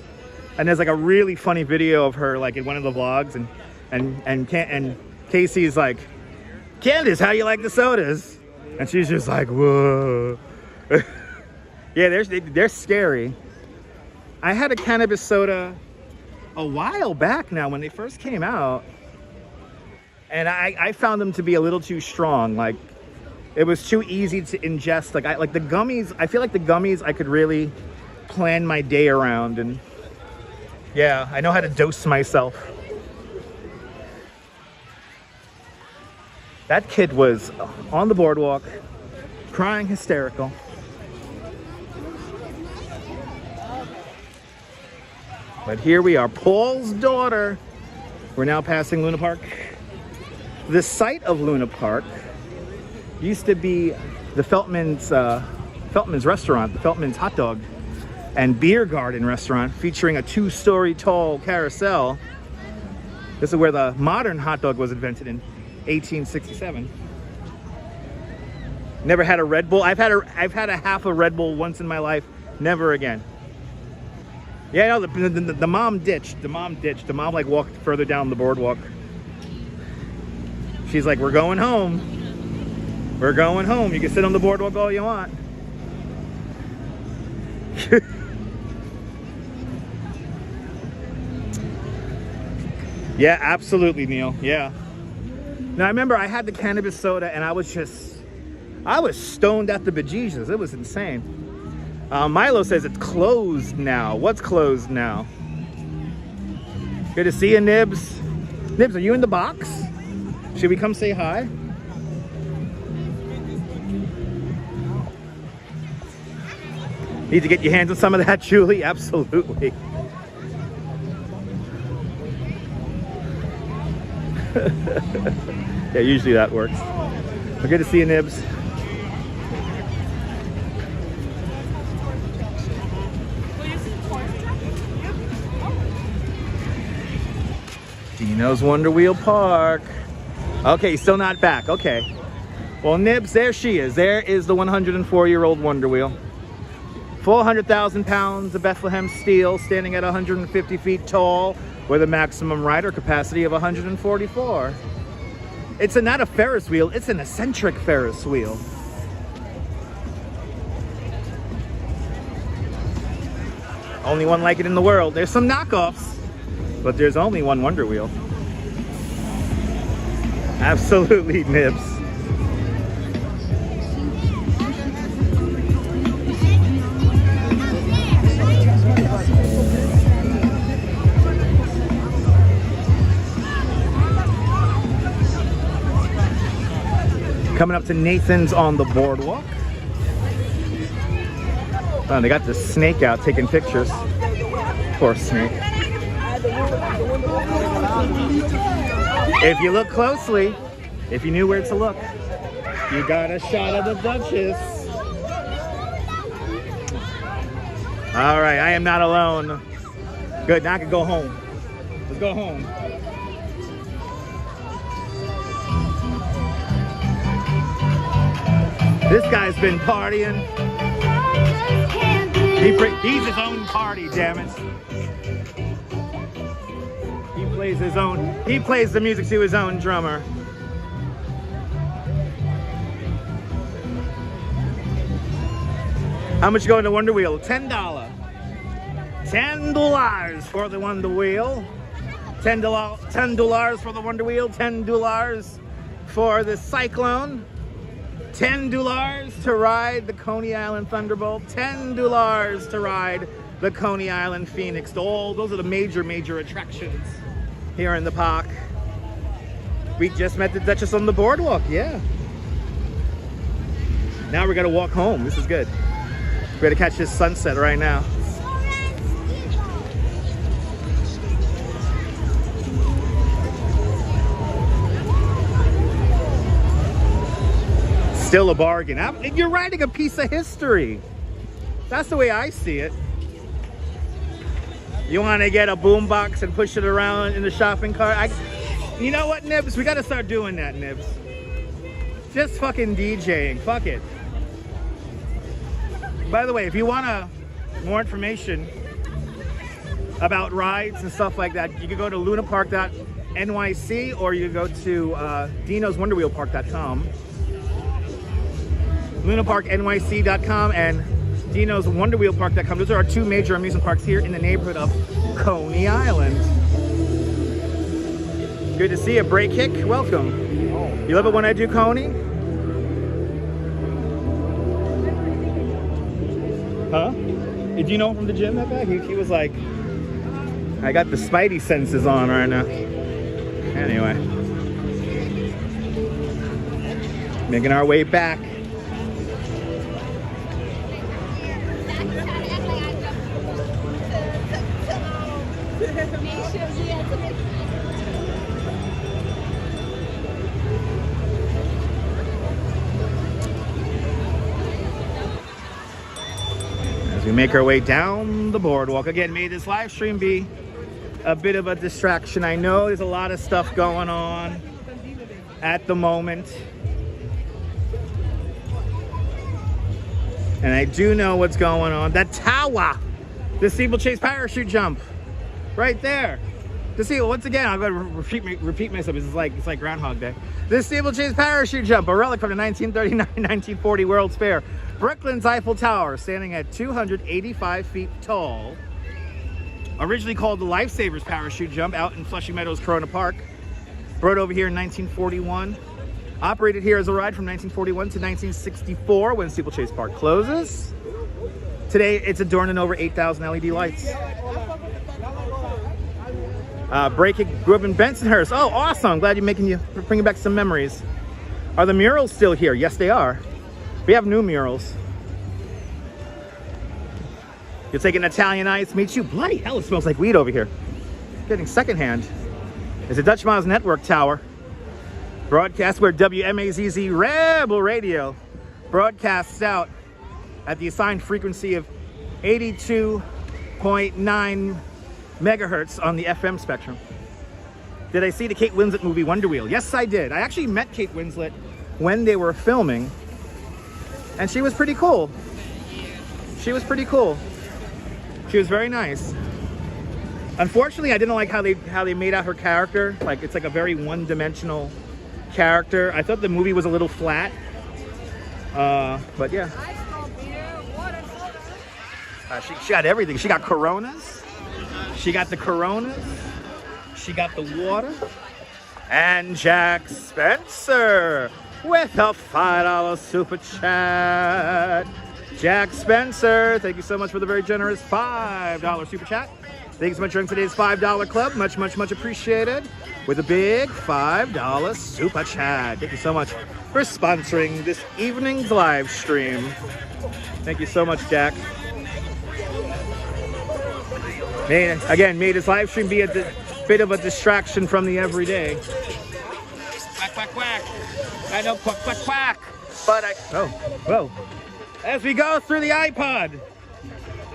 And there's like a really funny video of her like in one of the vlogs, and Casey's like, Candace, how you like the sodas? And she's just like, whoa. Yeah, they're scary. I had a cannabis soda a while back now when they first came out, and I found them to be a little too strong. Like, it was too easy to ingest. Like the gummies, I feel like the gummies I could really plan my day around, and yeah, I know how to dose myself. That kid was on the boardwalk, crying hysterical. But here we are, Paul's daughter. We're now passing Luna Park. The site of Luna Park used to be the Feltman's restaurant, the Feltman's hot dog and beer garden restaurant, featuring a 2-story tall carousel. This is where the modern hot dog was invented in 1867. Never had a Red Bull. I've had a half a Red Bull once in my life. Never again. Yeah, no, the mom ditched. The mom like walked further down the boardwalk. She's like, we're going home. We're going home. You can sit on the boardwalk all you want. Yeah, absolutely, Neil. Yeah. Now, I remember I had the cannabis soda and I was stoned at the bejesus. It was insane. Milo says it's closed now. What's closed now? Good to see you, Nibs. Nibs, are you in the box? Should we come say hi? Need to get your hands on some of that, Julie? Absolutely. Yeah, usually that works. But good to see you, Nibs. Dino's Wonder Wheel Park. Okay, still not back. Okay. Well, Nibs, there she is. There is the 104-year-old Wonder Wheel. 400,000 pounds of Bethlehem steel standing at 150 feet tall with a maximum rider capacity of 144. It's not a Ferris wheel, it's an eccentric Ferris wheel. Only one like it in the world. There's some knockoffs, but there's only one Wonder Wheel. Absolutely, Nibs. Coming up to Nathan's on the boardwalk. Oh, they got the snake out taking pictures. Poor snake. If you look closely, if you knew where to look, you got a shot of the Duchess. All right, I am not alone. Good, now I can go home. Let's go home. This guy's been partying. He's his own party, damn it. He plays the music to his own drummer. How much going to Wonder Wheel? $10. $10 for the Wonder Wheel. $10 for the Wonder Wheel. $10 for the Cyclone. $10 to ride the Coney Island Thunderbolt. $10 to ride the Coney Island Phoenix. Those are the major attractions here in the park. We just met the Duchess on the boardwalk, yeah. Now we're gonna walk home. This is good. We're gonna catch this sunset right now. Still a bargain. You're riding a piece of history. That's the way I see it. You want to get a boombox and push it around in the shopping cart? You know what, Nibs? We got to start doing that, Nibs. Just fucking DJing. Fuck it. By the way, if you want more information about rides and stuff like that, you can go to lunapark.nyc or you can go to dinoswonderwheelpark.com. lunaparknyc.com and dinoswonderwheelpark.com. Those are our two major amusement parks here in the neighborhood of Coney Island. Good to see you, Break Hick. Welcome. You love it when I do Coney? Huh? Did you know him from the gym, that guy? He was like, I got the spidey senses on right now. Anyway. Making our way back. As we make our way down the boardwalk. Again, may this live stream be a bit of a distraction. I know there's a lot of stuff going on at the moment. And I do know what's going on. The tower! The steeplechase parachute jump. Right there. To see, once again, I'm going to repeat myself. It's like Groundhog Day. The steeplechase parachute jump, a relic from the 1939-1940 World's Fair. Brooklyn's Eiffel Tower, standing at 285 feet tall. Originally called the Lifesavers parachute jump out in Flushing Meadows, Corona Park. Brought over here in 1941. Operated here as a ride from 1941 to 1964 when Steeplechase Park closes. Today, it's adorned in over 8,000 LED lights. Breaking grew up in Bensonhurst. Oh, awesome! Glad you're bringing back some memories. Are the murals still here? Yes, they are. We have new murals. You're taking Italian ice. Meet you. Bloody hell! It smells like weed over here. Getting secondhand. It's a Dutch Miles Network Tower. Broadcast where WMAZZ Rebel Radio broadcasts out at the assigned frequency of 82.9 megahertz on the FM spectrum. Did I see the Kate Winslet movie Wonder Wheel? Yes, I did. I actually met Kate Winslet when they were filming, and she was pretty cool. She was pretty cool. She was very nice. Unfortunately, I didn't like how they made out her character. Like, it's like a very one-dimensional character. I thought the movie was a little flat. But yeah. She got everything. She got Coronas. She got the Coronas. She got the water. And Jack Spencer with a $5 super chat. Jack Spencer, thank you so much for the very generous $5 super chat. Thank you so much for joining today's $5 club. Much, much, much appreciated. With a big $5 super chat. Thank you so much for sponsoring this evening's live stream. Thank you so much, Jack. Made his live stream be a bit of a distraction from the everyday. Quack, quack, quack. I know, quack, quack, quack. But whoa. As we go through the iPod,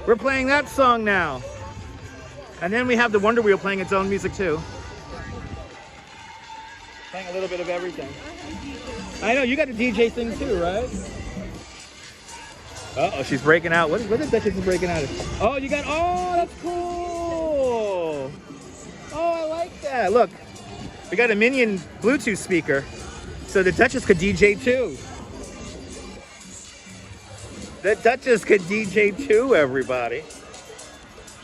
we're playing that song now. And then we have the Wonder Wheel playing its own music too. Playing a little bit of everything. I know, you got a DJ thing too, right? Uh-oh, she's breaking out. What is that she's breaking out of? Oh, you got, oh, that's cool. Oh, I like that. Look, we got a Minion Bluetooth speaker. So the Duchess could DJ too. The Duchess could DJ too, everybody.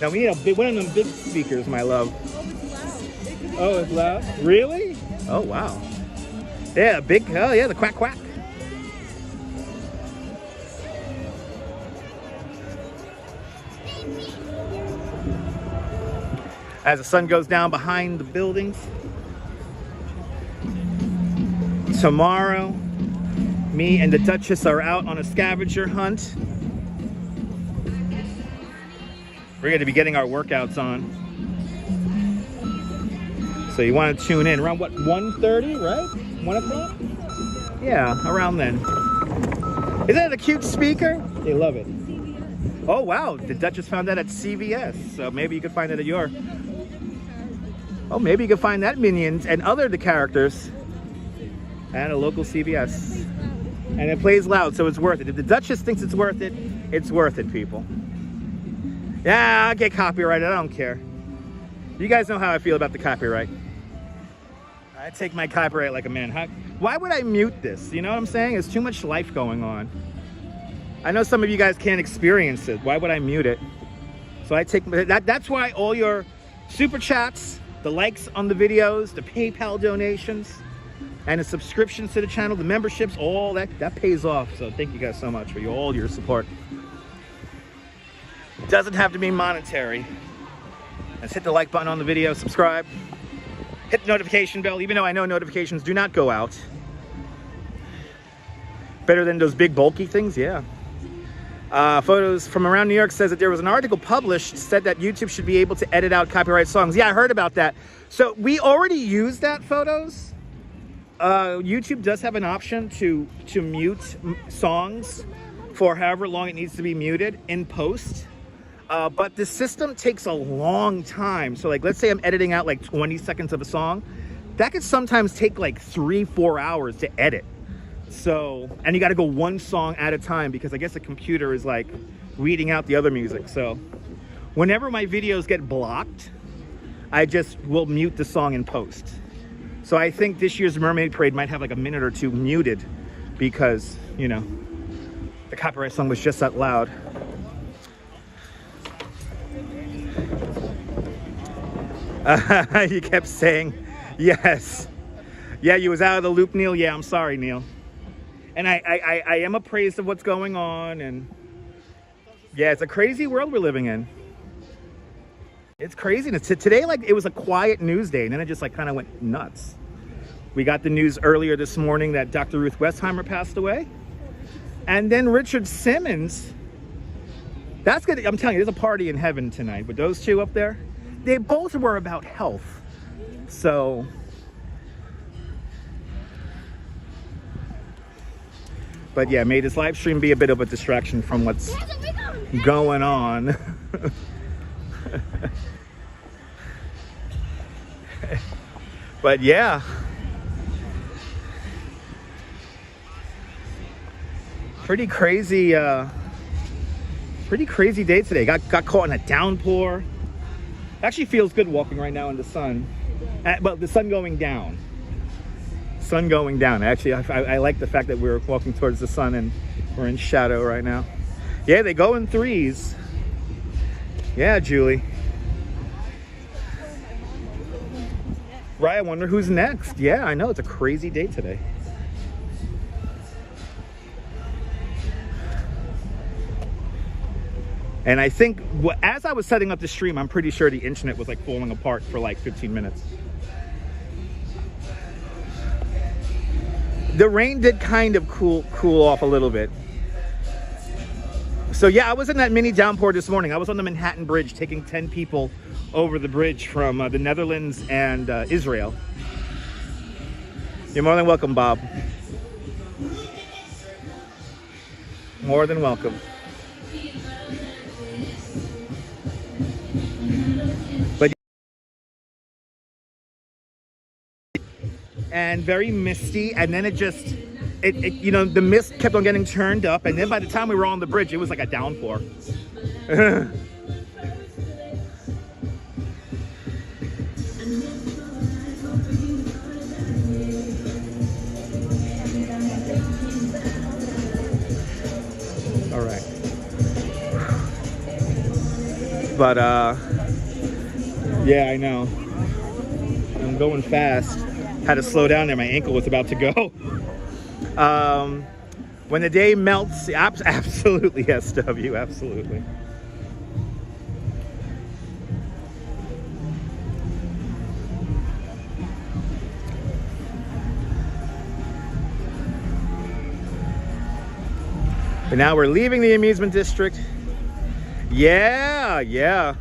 Now we need one of them big speakers, my love. Oh, it's loud? Really? Oh, wow. Yeah, big, oh yeah, the quack quack. As the sun goes down behind the buildings. Tomorrow, me and the Duchess are out on a scavenger hunt. We're going to be getting our workouts on. So you want to tune in around what, 1:30, right? 1 o'clock? Yeah, around then. Isn't that a cute speaker? They love it. Oh wow, the Duchess found that at CVS. So maybe you could find it at your... Oh, maybe you could find that Minions and other the characters at a local CVS. And it plays loud, so it's worth it. If the Duchess thinks it's worth it, people. Yeah, I'll get copyrighted, I don't care. You guys know how I feel about the copyright. I take my copyright like a man. Why would I mute this? You know what I'm saying? There's too much life going on. I know some of you guys can't experience it. Why would I mute it? So I take that's why all your super chats, the likes on the videos, the PayPal donations, and the subscriptions to the channel, the memberships, all that pays off. So thank you guys so much for all your support. It doesn't have to be monetary. Let's hit the like button on the video, subscribe, hit the notification bell, even though I know notifications do not go out. Better than those big bulky things, yeah. Photos from around New York says that there was an article published said that YouTube should be able to edit out copyright songs. Yeah, I heard about that. So we already use that, photos. YouTube does have an option to mute songs for however long it needs to be muted in post. But the system takes a long time. So like, let's say I'm editing out like 20 seconds of a song. That could sometimes take like 3-4 hours to edit. So, and you got to go one song at a time because I guess the computer is like weeding out the other music. So whenever my videos get blocked, I just will mute the song in post. So I think this year's Mermaid Parade might have like a minute or two muted because, you know, the copyright song was just that loud. You kept saying yes. Yeah, you was out of the loop, Neil. Yeah, I'm sorry, Neil. And I am appraised of what's going on, and yeah, it's a crazy world we're living in. It's craziness. Today, like, it was a quiet news day, and then it just like kind of went nuts. We got the news earlier this morning that Dr. Ruth Westheimer passed away, and then Richard Simmons. That's good. I'm telling you, there's a party in heaven tonight with those two up there. They both were about health, so. But yeah, may this live stream be a bit of a distraction from what's going on. But yeah. Pretty crazy Pretty crazy day today. Got caught in a downpour. Actually feels good walking right now in the sun. But the sun going down. Sun going down. Actually, I like the fact that we're walking towards the sun and we're in shadow right now. Yeah, they go in threes. Yeah, Julie. Right, I wonder who's next. Yeah, I know. It's a crazy day today. And I think, as I was setting up the stream, I'm pretty sure the internet was like falling apart for like 15 minutes. The rain did kind of cool off a little bit. So yeah, I was in that mini downpour this morning. I was on the Manhattan Bridge taking 10 people over the bridge from the Netherlands and Israel. You're more than welcome, Bob. More than welcome. But and very misty, and then it you know, the mist kept on getting turned up, and then by the time we were on the bridge, it was like a downpour. All right. But yeah, I know. I'm going fast. Had to slow down there. My ankle was about to go. When the day melts, absolutely, SW, absolutely. But now we're leaving the amusement district. Yeah.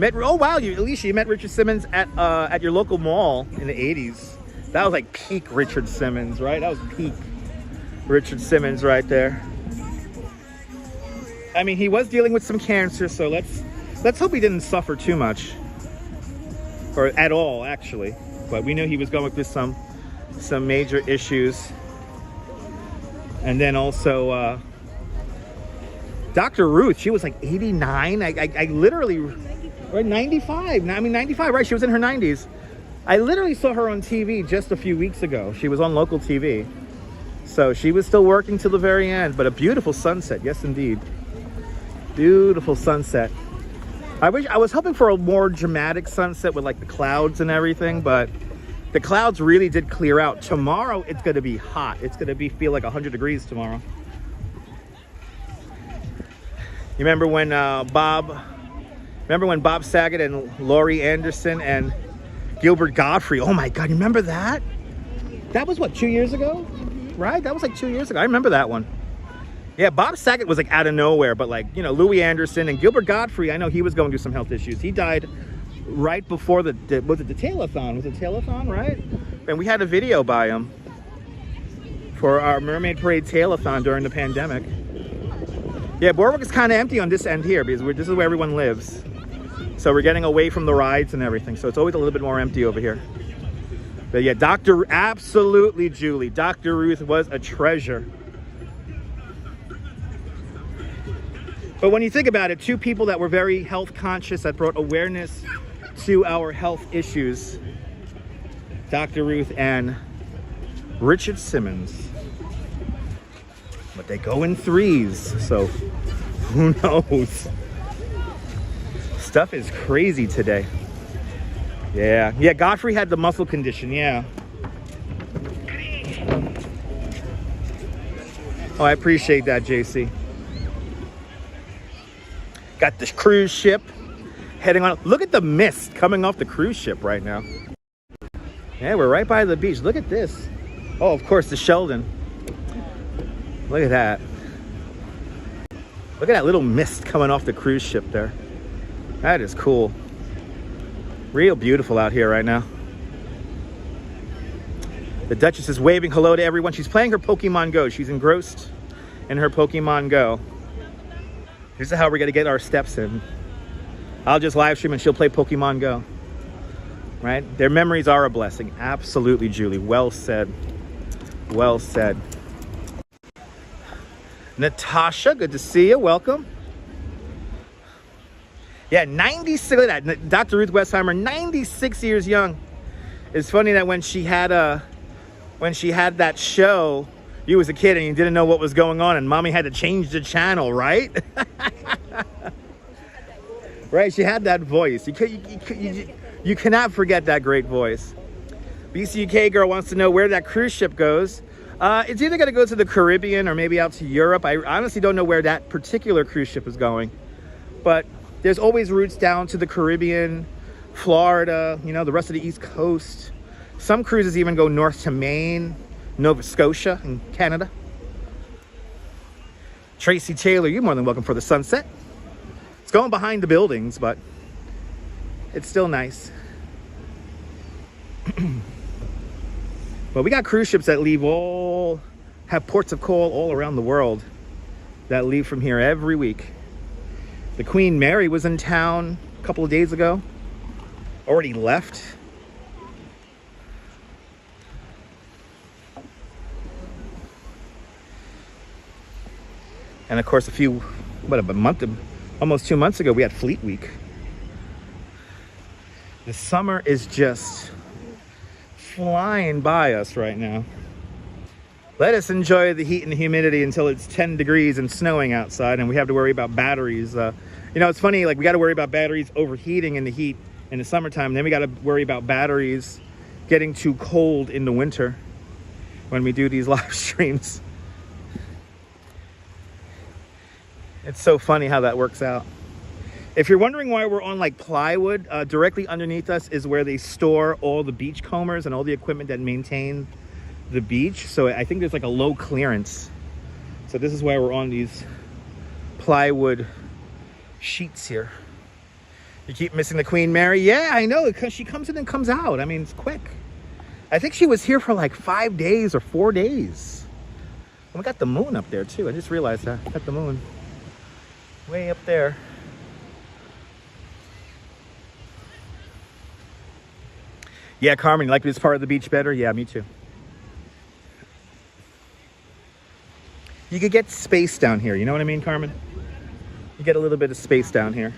Oh wow, Alicia, you met Richard Simmons at your local mall in the 80s. That was like peak Richard Simmons, right? That was peak Richard Simmons right there. I mean, he was dealing with some cancer, so let's hope he didn't suffer too much, or at all, actually. But we knew he was going through some major issues. And then also Dr. Ruth, she was like 89. I literally, or 95. I mean, 95, right? She was in her 90s. I literally saw her on TV just a few weeks ago. She was on local TV. So she was still working till the very end. But a beautiful sunset, yes indeed. Beautiful sunset. I was hoping for a more dramatic sunset with like the clouds and everything, but the clouds really did clear out. Tomorrow it's gonna be hot. It's gonna feel like 100 degrees tomorrow. You remember when Bob Saget and Laurie Anderson and Gilbert Gottfried? Oh my God, you remember that? That was what, 2 years ago? Right? That was like 2 years ago. I remember that one. Yeah, Bob Saget was like out of nowhere, but like, you know, Louis Anderson and Gilbert Gottfried, I know he was going through some health issues. He died right before was it the Telethon? Was it Telethon, right? And we had a video by him for our Mermaid Parade Telethon during the pandemic. Yeah, Boardwalk is kind of empty on this end here because this is where everyone lives. So we're getting away from the rides and everything. So it's always a little bit more empty over here. But yeah, absolutely, Julie. Dr. Ruth was a treasure. But when you think about it, two people that were very health conscious, that brought awareness to our health issues, Dr. Ruth and Richard Simmons. But they go in threes, so who knows? Stuff is crazy today. Yeah, Godfrey had the muscle condition, yeah. Oh, I appreciate that, JC. Got the cruise ship heading on. Look at the mist coming off the cruise ship right now. Yeah, we're right by the beach. Look at this. Oh, of course, the Sheldon. Look at that. Look at that little mist coming off the cruise ship there. That is cool. Real beautiful out here right now. The Duchess is waving hello to everyone. She's playing her Pokemon Go. She's engrossed in her Pokemon Go. This is how we're going to get our steps in. I'll just live stream and she'll play Pokemon Go. Right? Their memories are a blessing. Absolutely, Julie. Well said. Well said. Natasha, good to see you. Welcome. Yeah, 96. Look at that. Dr. Ruth Westheimer, 96 years young. It's funny that when she had that show, you was a kid and you didn't know what was going on, and mommy had to change the channel, right? Right, she had that voice. You cannot forget that great voice. BCUK girl wants to know where that cruise ship goes. It's either going to go to the Caribbean or maybe out to Europe. I honestly don't know where that particular cruise ship is going. But there's always routes down to the Caribbean, Florida, you know, the rest of the East Coast. Some cruises even go north to Maine, Nova Scotia, and Canada. Tracy Taylor, you're more than welcome for the sunset. It's going behind the buildings, but it's still nice. But we got cruise ships that have ports of call all around the world that leave from here every week. The Queen Mary was in town a couple of days ago, already left. And of course, almost 2 months ago, we had Fleet Week. The summer is just flying by us right now. Let us enjoy the heat and the humidity until it's 10 degrees and snowing outside and we have to worry about batteries. You know, it's funny, like we got to worry about batteries overheating in the heat in the summertime. Then we got to worry about batteries getting too cold in the winter when we do these live streams. It's so funny how that works out. If you're wondering why we're on like plywood, directly underneath us is where they store all the beach combers and all the equipment that maintain the beach. So I think there's like a low clearance. So this is why we're on these plywood sheets here. You keep missing the Queen Mary? Yeah, I know, because she comes in and comes out. I mean, it's quick. I think she was here for like 5 days or 4 days. And we got the moon up there too. I just realized that. Got the moon way up there. Yeah, Carmen, you like this part of the beach better? Yeah, me too. You could get space down here. You know what I mean, Carmen? You get a little bit of space down here.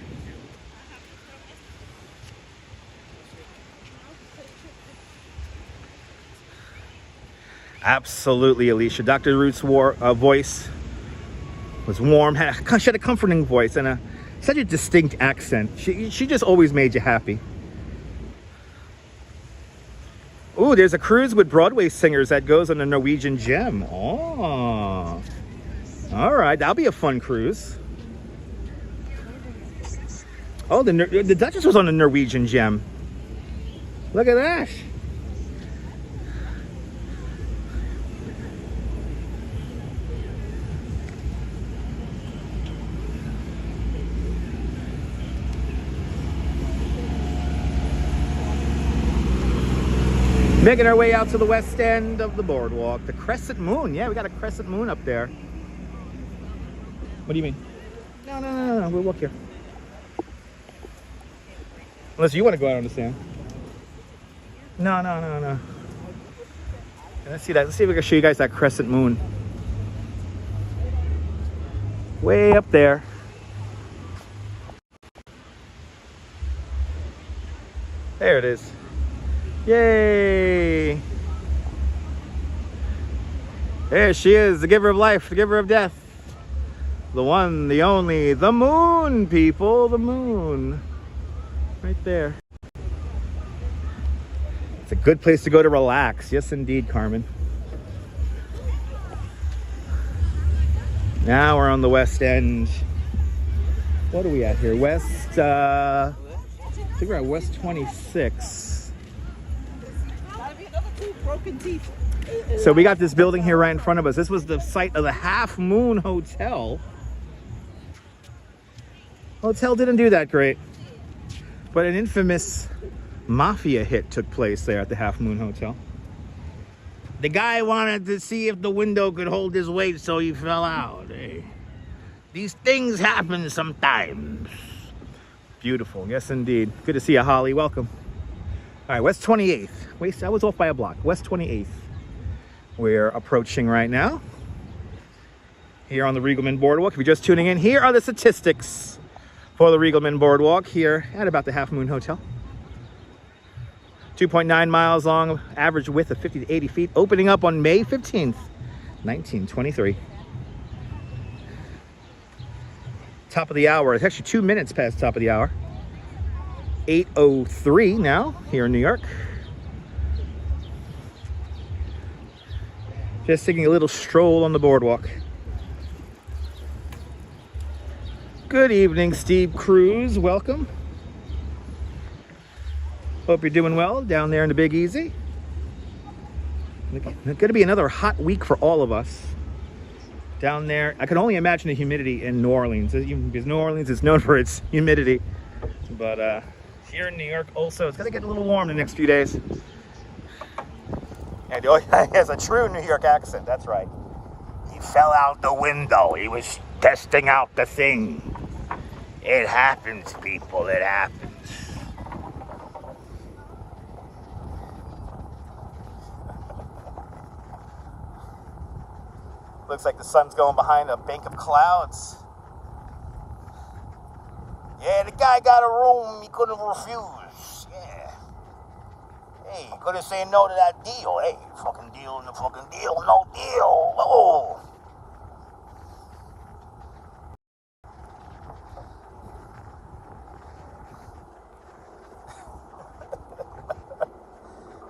Absolutely, Alicia. Dr. Ruth's voice was warm. She had a comforting voice and such a distinct accent. She just always made you happy. Ooh, there's a cruise with Broadway singers that goes on the Norwegian Gem. Oh, all right, that'll be a fun cruise. Oh, the Duchess was on the Norwegian Gem. Look at that. Making our way out to the west end of the boardwalk. The crescent moon. Yeah, we got a crescent moon up there. What do you mean? No. We'll walk here. Unless you want to go out on the sand. No. Let's see that. Let's see if we can show you guys that crescent moon. Way up there. There it is. Yay! There she is, the giver of life, the giver of death. The one, the only, the moon, people, the moon. Right there. It's a good place to go to relax. Yes, indeed, Carmen. Now we're on the west end. What are we at here? West, I think we're at West 26. Broken teeth. So we got this building here right in front of us. This was the site of the Half Moon Hotel. Hotel didn't do that great, but an infamous mafia hit took place there at the Half Moon Hotel. The guy wanted to see if the window could hold his weight, so he fell out. These things happen sometimes. Beautiful, yes indeed. Good to see you, Holly. Welcome. All right, West 28th. Wait, I was off by a block. West 28th. We're approaching right now. Here on the Riegelman Boardwalk. If you're just tuning in, here are the statistics for the Regalman Boardwalk here at about the Half Moon Hotel. 2.9 miles long, average width of 50 to 80 feet, opening up on May 15th, 1923. Top of the hour. It's actually 2 minutes past top of the hour. 8:03 now here in New York. Just taking a little stroll on the boardwalk. Good evening, Steve Cruz. Welcome. Hope you're doing well down there in the Big Easy. It's going to be another hot week for all of us down there. I can only imagine the humidity in New Orleans, because New Orleans is known for its humidity. But here in New York also, it's going to get a little warm the next few days. And he has a true New York accent, that's right. He fell out the window. He was testing out the thing. It happens, people, it happens. Looks like the sun's going behind a bank of clouds. Yeah, the guy got a room he couldn't refuse. Yeah. Hey, he couldn't say no to that deal. Hey, fucking deal, no fucking deal, no deal. Oh.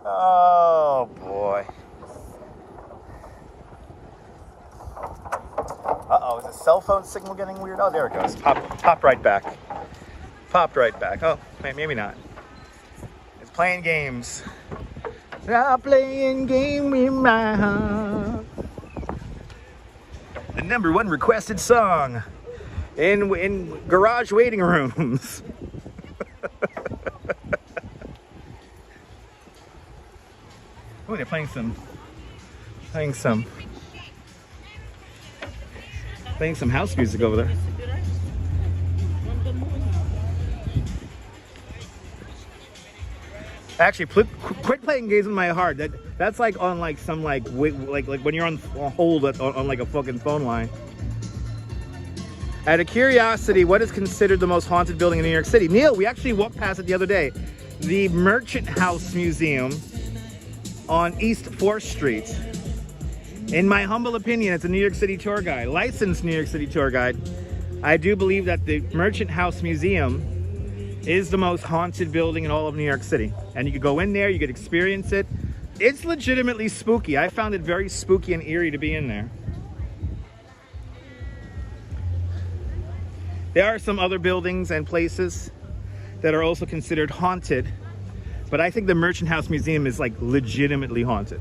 Oh, boy. Uh-oh, is the cell phone signal getting weird? Oh, there it goes. Popped right back. Popped right back. Oh, maybe not. It's playing games. I'm playing game with my heart. The #1 requested song in garage waiting rooms. Oh, they're playing some house music over there. Actually, quit playing games with my heart. That's like on like some like when you're on hold on like a fucking phone line. Out of curiosity, what is considered the most haunted building in New York City? Neil, we actually walked past it the other day. The Merchant House Museum on East 4th Street. In my humble opinion, it's a New York City tour guide, licensed New York City tour guide. I do believe that the Merchant House Museum is the most haunted building in all of New York City. And you could go in there, you could experience it. It's legitimately spooky. I found it very spooky and eerie to be in there. There are some other buildings and places that are also considered haunted, but I think the Merchant House Museum is like legitimately haunted.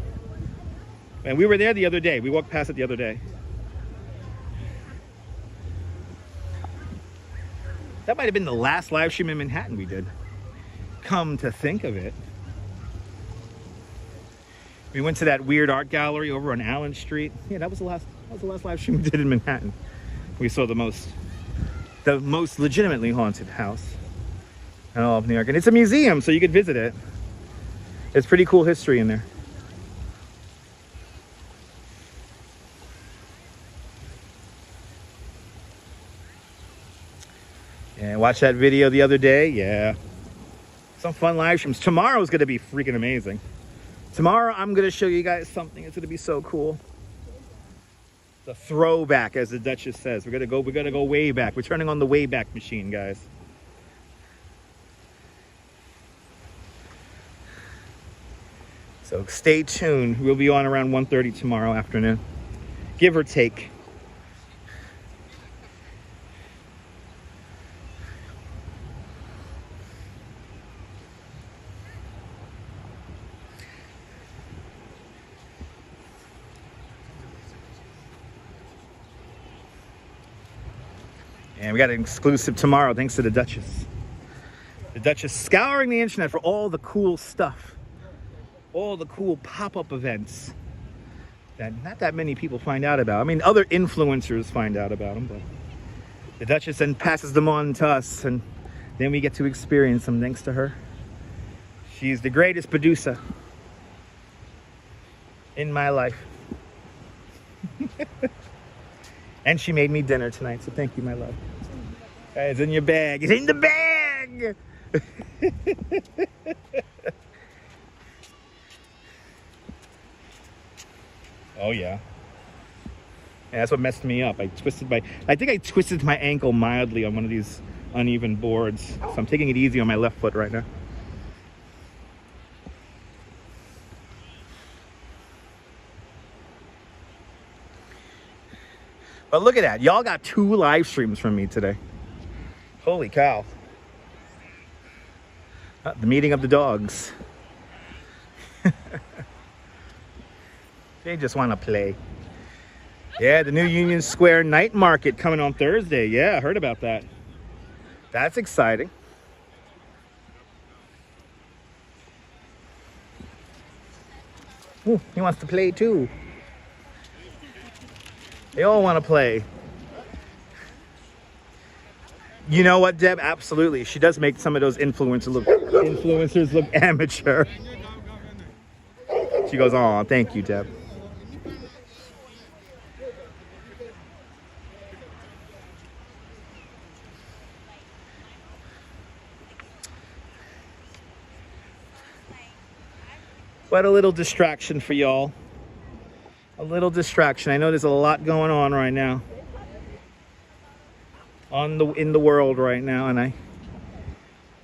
And we were there the other day. We walked past it the other day. That might have been the last live stream in Manhattan we did. Come to think of it. We went to that weird art gallery over on Allen Street. Yeah, that was the last live stream we did in Manhattan. We saw the most legitimately haunted house in all of New York. And it's a museum, so you could visit it. It's pretty cool history in there. Yeah, watch that video the other day. Yeah. Some fun live streams. Tomorrow's going to be freaking amazing. Tomorrow, I'm going to show you guys something. It's going to be so cool. The throwback, as the Duchess says. We're going to go way back. We're turning on the Wayback Machine, guys. So stay tuned. We'll be on around 1:30 tomorrow afternoon. Give or take. And we got an exclusive tomorrow thanks to the Duchess. The Duchess scouring the internet for all the cool stuff. All the cool pop-up events that not that many people find out about. I mean, other influencers find out about them, but the Duchess then passes them on to us, and then we get to experience them thanks to her. She's the greatest producer in my life. And she made me dinner tonight, so thank you, my love. It's in your bag. It's in the bag. Oh yeah. Yeah, that's what messed me up. I think I twisted my ankle mildly on one of these uneven boards. So I'm taking it easy on my left foot right now. But look at that. Y'all got 2 live streams from me today. Holy cow. The meeting of the dogs. They just want to play. Yeah, the new Union Square night market coming on Thursday. Yeah, I heard about that. That's exciting. Ooh, he wants to play too. They all want to play. You know what, Deb? Absolutely. She does make some of those influencers look amateur. She goes, "Aw, thank you, Deb." What a little distraction for y'all. A little distraction. I know there's a lot going on right now. In the world right now, and I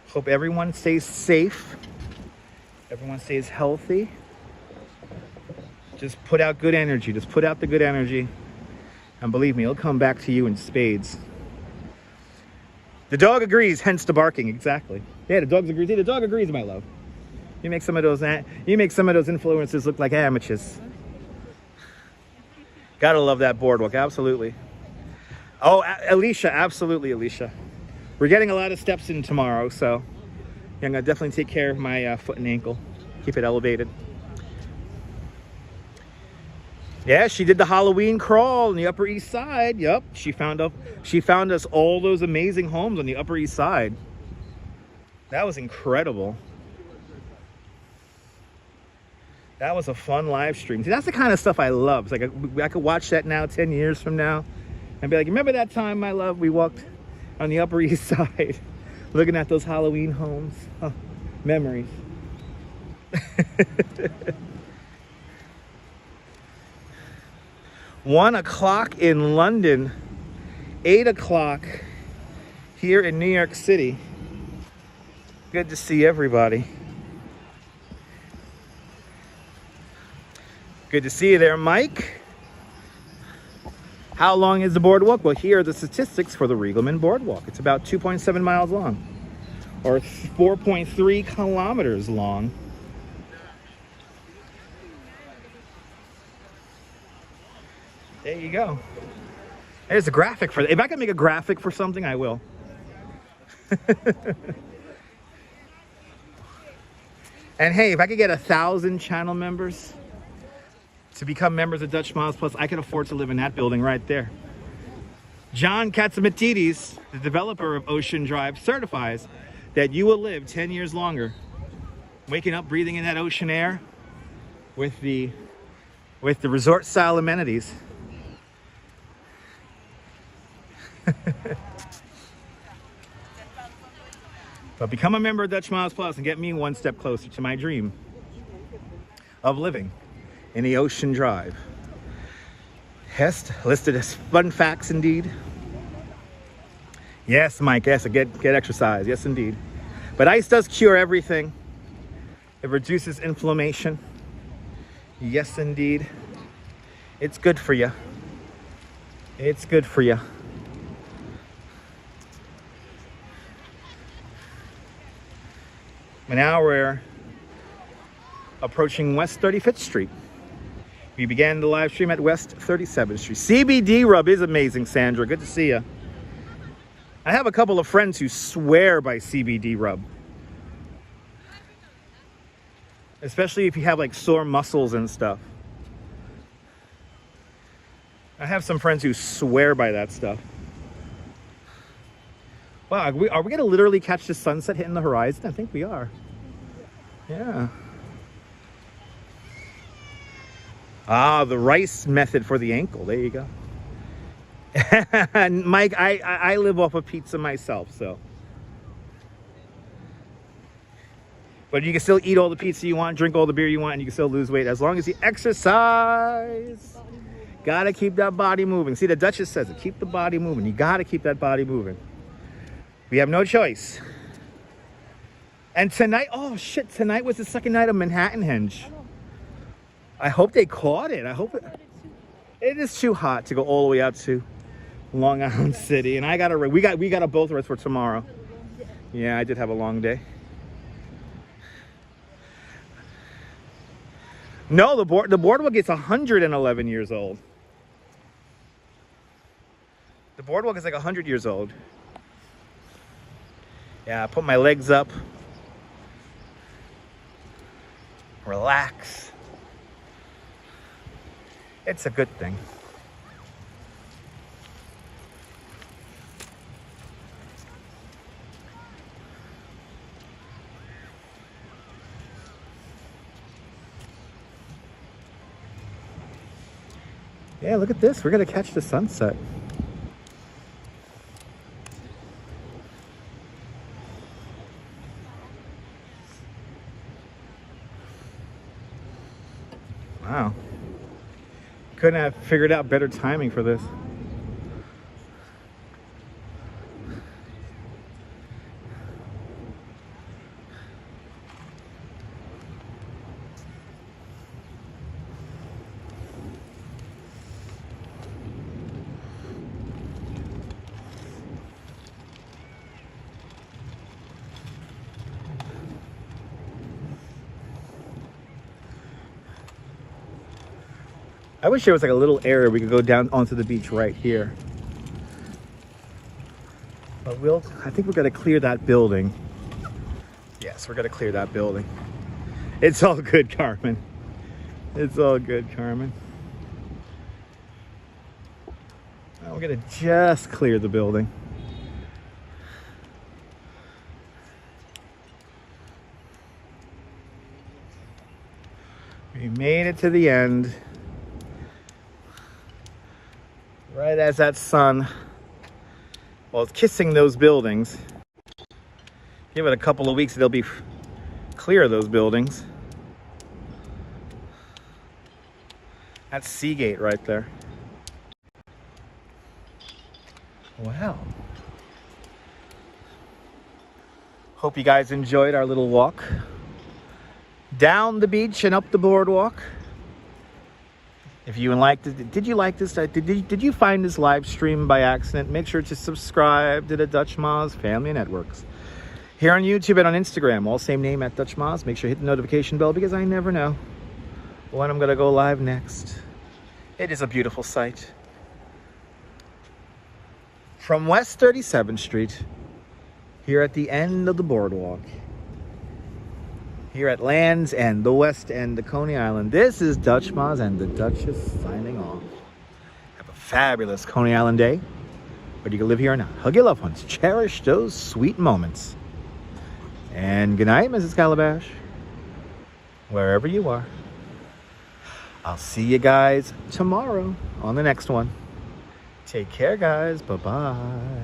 hope everyone stays safe. Everyone stays healthy. Just put out good energy. Just put out the good energy. And believe me, it'll come back to you in spades. The dog agrees, hence the barking. Exactly. Yeah, the dog agrees. Yeah, the dog agrees, my love. You make some of those influencers look like amateurs. Gotta love that boardwalk, absolutely. Oh, Alicia, absolutely, Alicia. We're getting a lot of steps in tomorrow, so I'm gonna definitely take care of my foot and ankle. Keep it elevated. Yeah, she did the Halloween crawl on the Upper East Side. Yep, she found us all those amazing homes on the Upper East Side. That was incredible. That was a fun live stream. See, that's the kind of stuff I love. It's like I could watch that now 10 years from now and be like, remember that time, my love, we walked on the Upper East Side looking at those Halloween homes? Oh, memories. 1 o'clock in London, 8 o'clock here in New York City. Good to see everybody. Good to see you there, Mike. How long is the boardwalk? Well, here are the statistics for the Riegelman Boardwalk. It's about 2.7 miles long, or 4.3 kilometers long. There you go. There's a graphic for it. If I can make a graphic for something, I will. And hey, if I could get 1,000 channel members to become members of Dutch Miles Plus, I can afford to live in that building right there. John Katsamatidis, the developer of Ocean Drive, certifies that you will live 10 years longer, waking up, breathing in that ocean air with the resort style amenities. But become a member of Dutch Miles Plus and get me one step closer to my dream of living in the Ocean Drive. Hest listed as fun facts indeed. Yes, Mike, yes, get exercise, yes indeed. But ice does cure everything. It reduces inflammation. Yes indeed. It's good for you. It's good for you. Now we're approaching West 35th Street. We began the live stream at West 37th Street. CBD rub is amazing, Sandra. Good to see you. I have a couple of friends who swear by CBD rub. Especially if you have like sore muscles and stuff. I have some friends who swear by that stuff. Wow, are we going to literally catch the sunset hitting the horizon? I think we are. Yeah. Ah, the rice method for the ankle. There you go. Mike, I live off of pizza myself, so. But you can still eat all the pizza you want, drink all the beer you want, and you can still lose weight as long as you exercise. Gotta keep that body moving. See, the Duchess says it. Keep the body moving. You gotta keep that body moving. We have no choice. And tonight, oh shit, tonight was the second night of Manhattan Henge. I hope they caught it. I hope it is too hot to go all the way out to Long Island City. And I gotta, we got a both of us for tomorrow. Yeah, I did have a long day. No, the boardwalk is 111 years old. The boardwalk is like 100 years old. Yeah, I put my legs up. Relax. It's a good thing. Yeah, look at this. We're gonna catch the sunset. Wow. Couldn't have figured out better timing for this. I wish there was like a little area we could go down onto the beach right here. But I think we're gonna clear that building. Yes, we're gonna clear that building. It's all good, Carmen. It's all good, Carmen. Now we're gonna just clear the building. We made it to the end. Right as that sun, well, it's kissing those buildings. Give it a couple of weeks, it'll be clear of those buildings. That's Seagate right there. Wow. Hope you guys enjoyed our little walk down the beach and up the boardwalk. If you liked it, did you like this? Did you find this live stream by accident? Make sure to subscribe to the Dutch Moz Family Networks. Here on YouTube and on Instagram, all same name at Dutch Moz. Make sure you hit the notification bell because I never know when I'm going to go live next. It is a beautiful sight. From West 37th Street, here at the end of the boardwalk. Here at Land's End, the West End of Coney Island. This is Dutch Moz and the Duchess signing off. Have a fabulous Coney Island day, whether you can live here or not. Hug your loved ones. Cherish those sweet moments. And good night, Mrs. Calabash. Wherever you are. I'll see you guys tomorrow on the next one. Take care, guys. Bye-bye.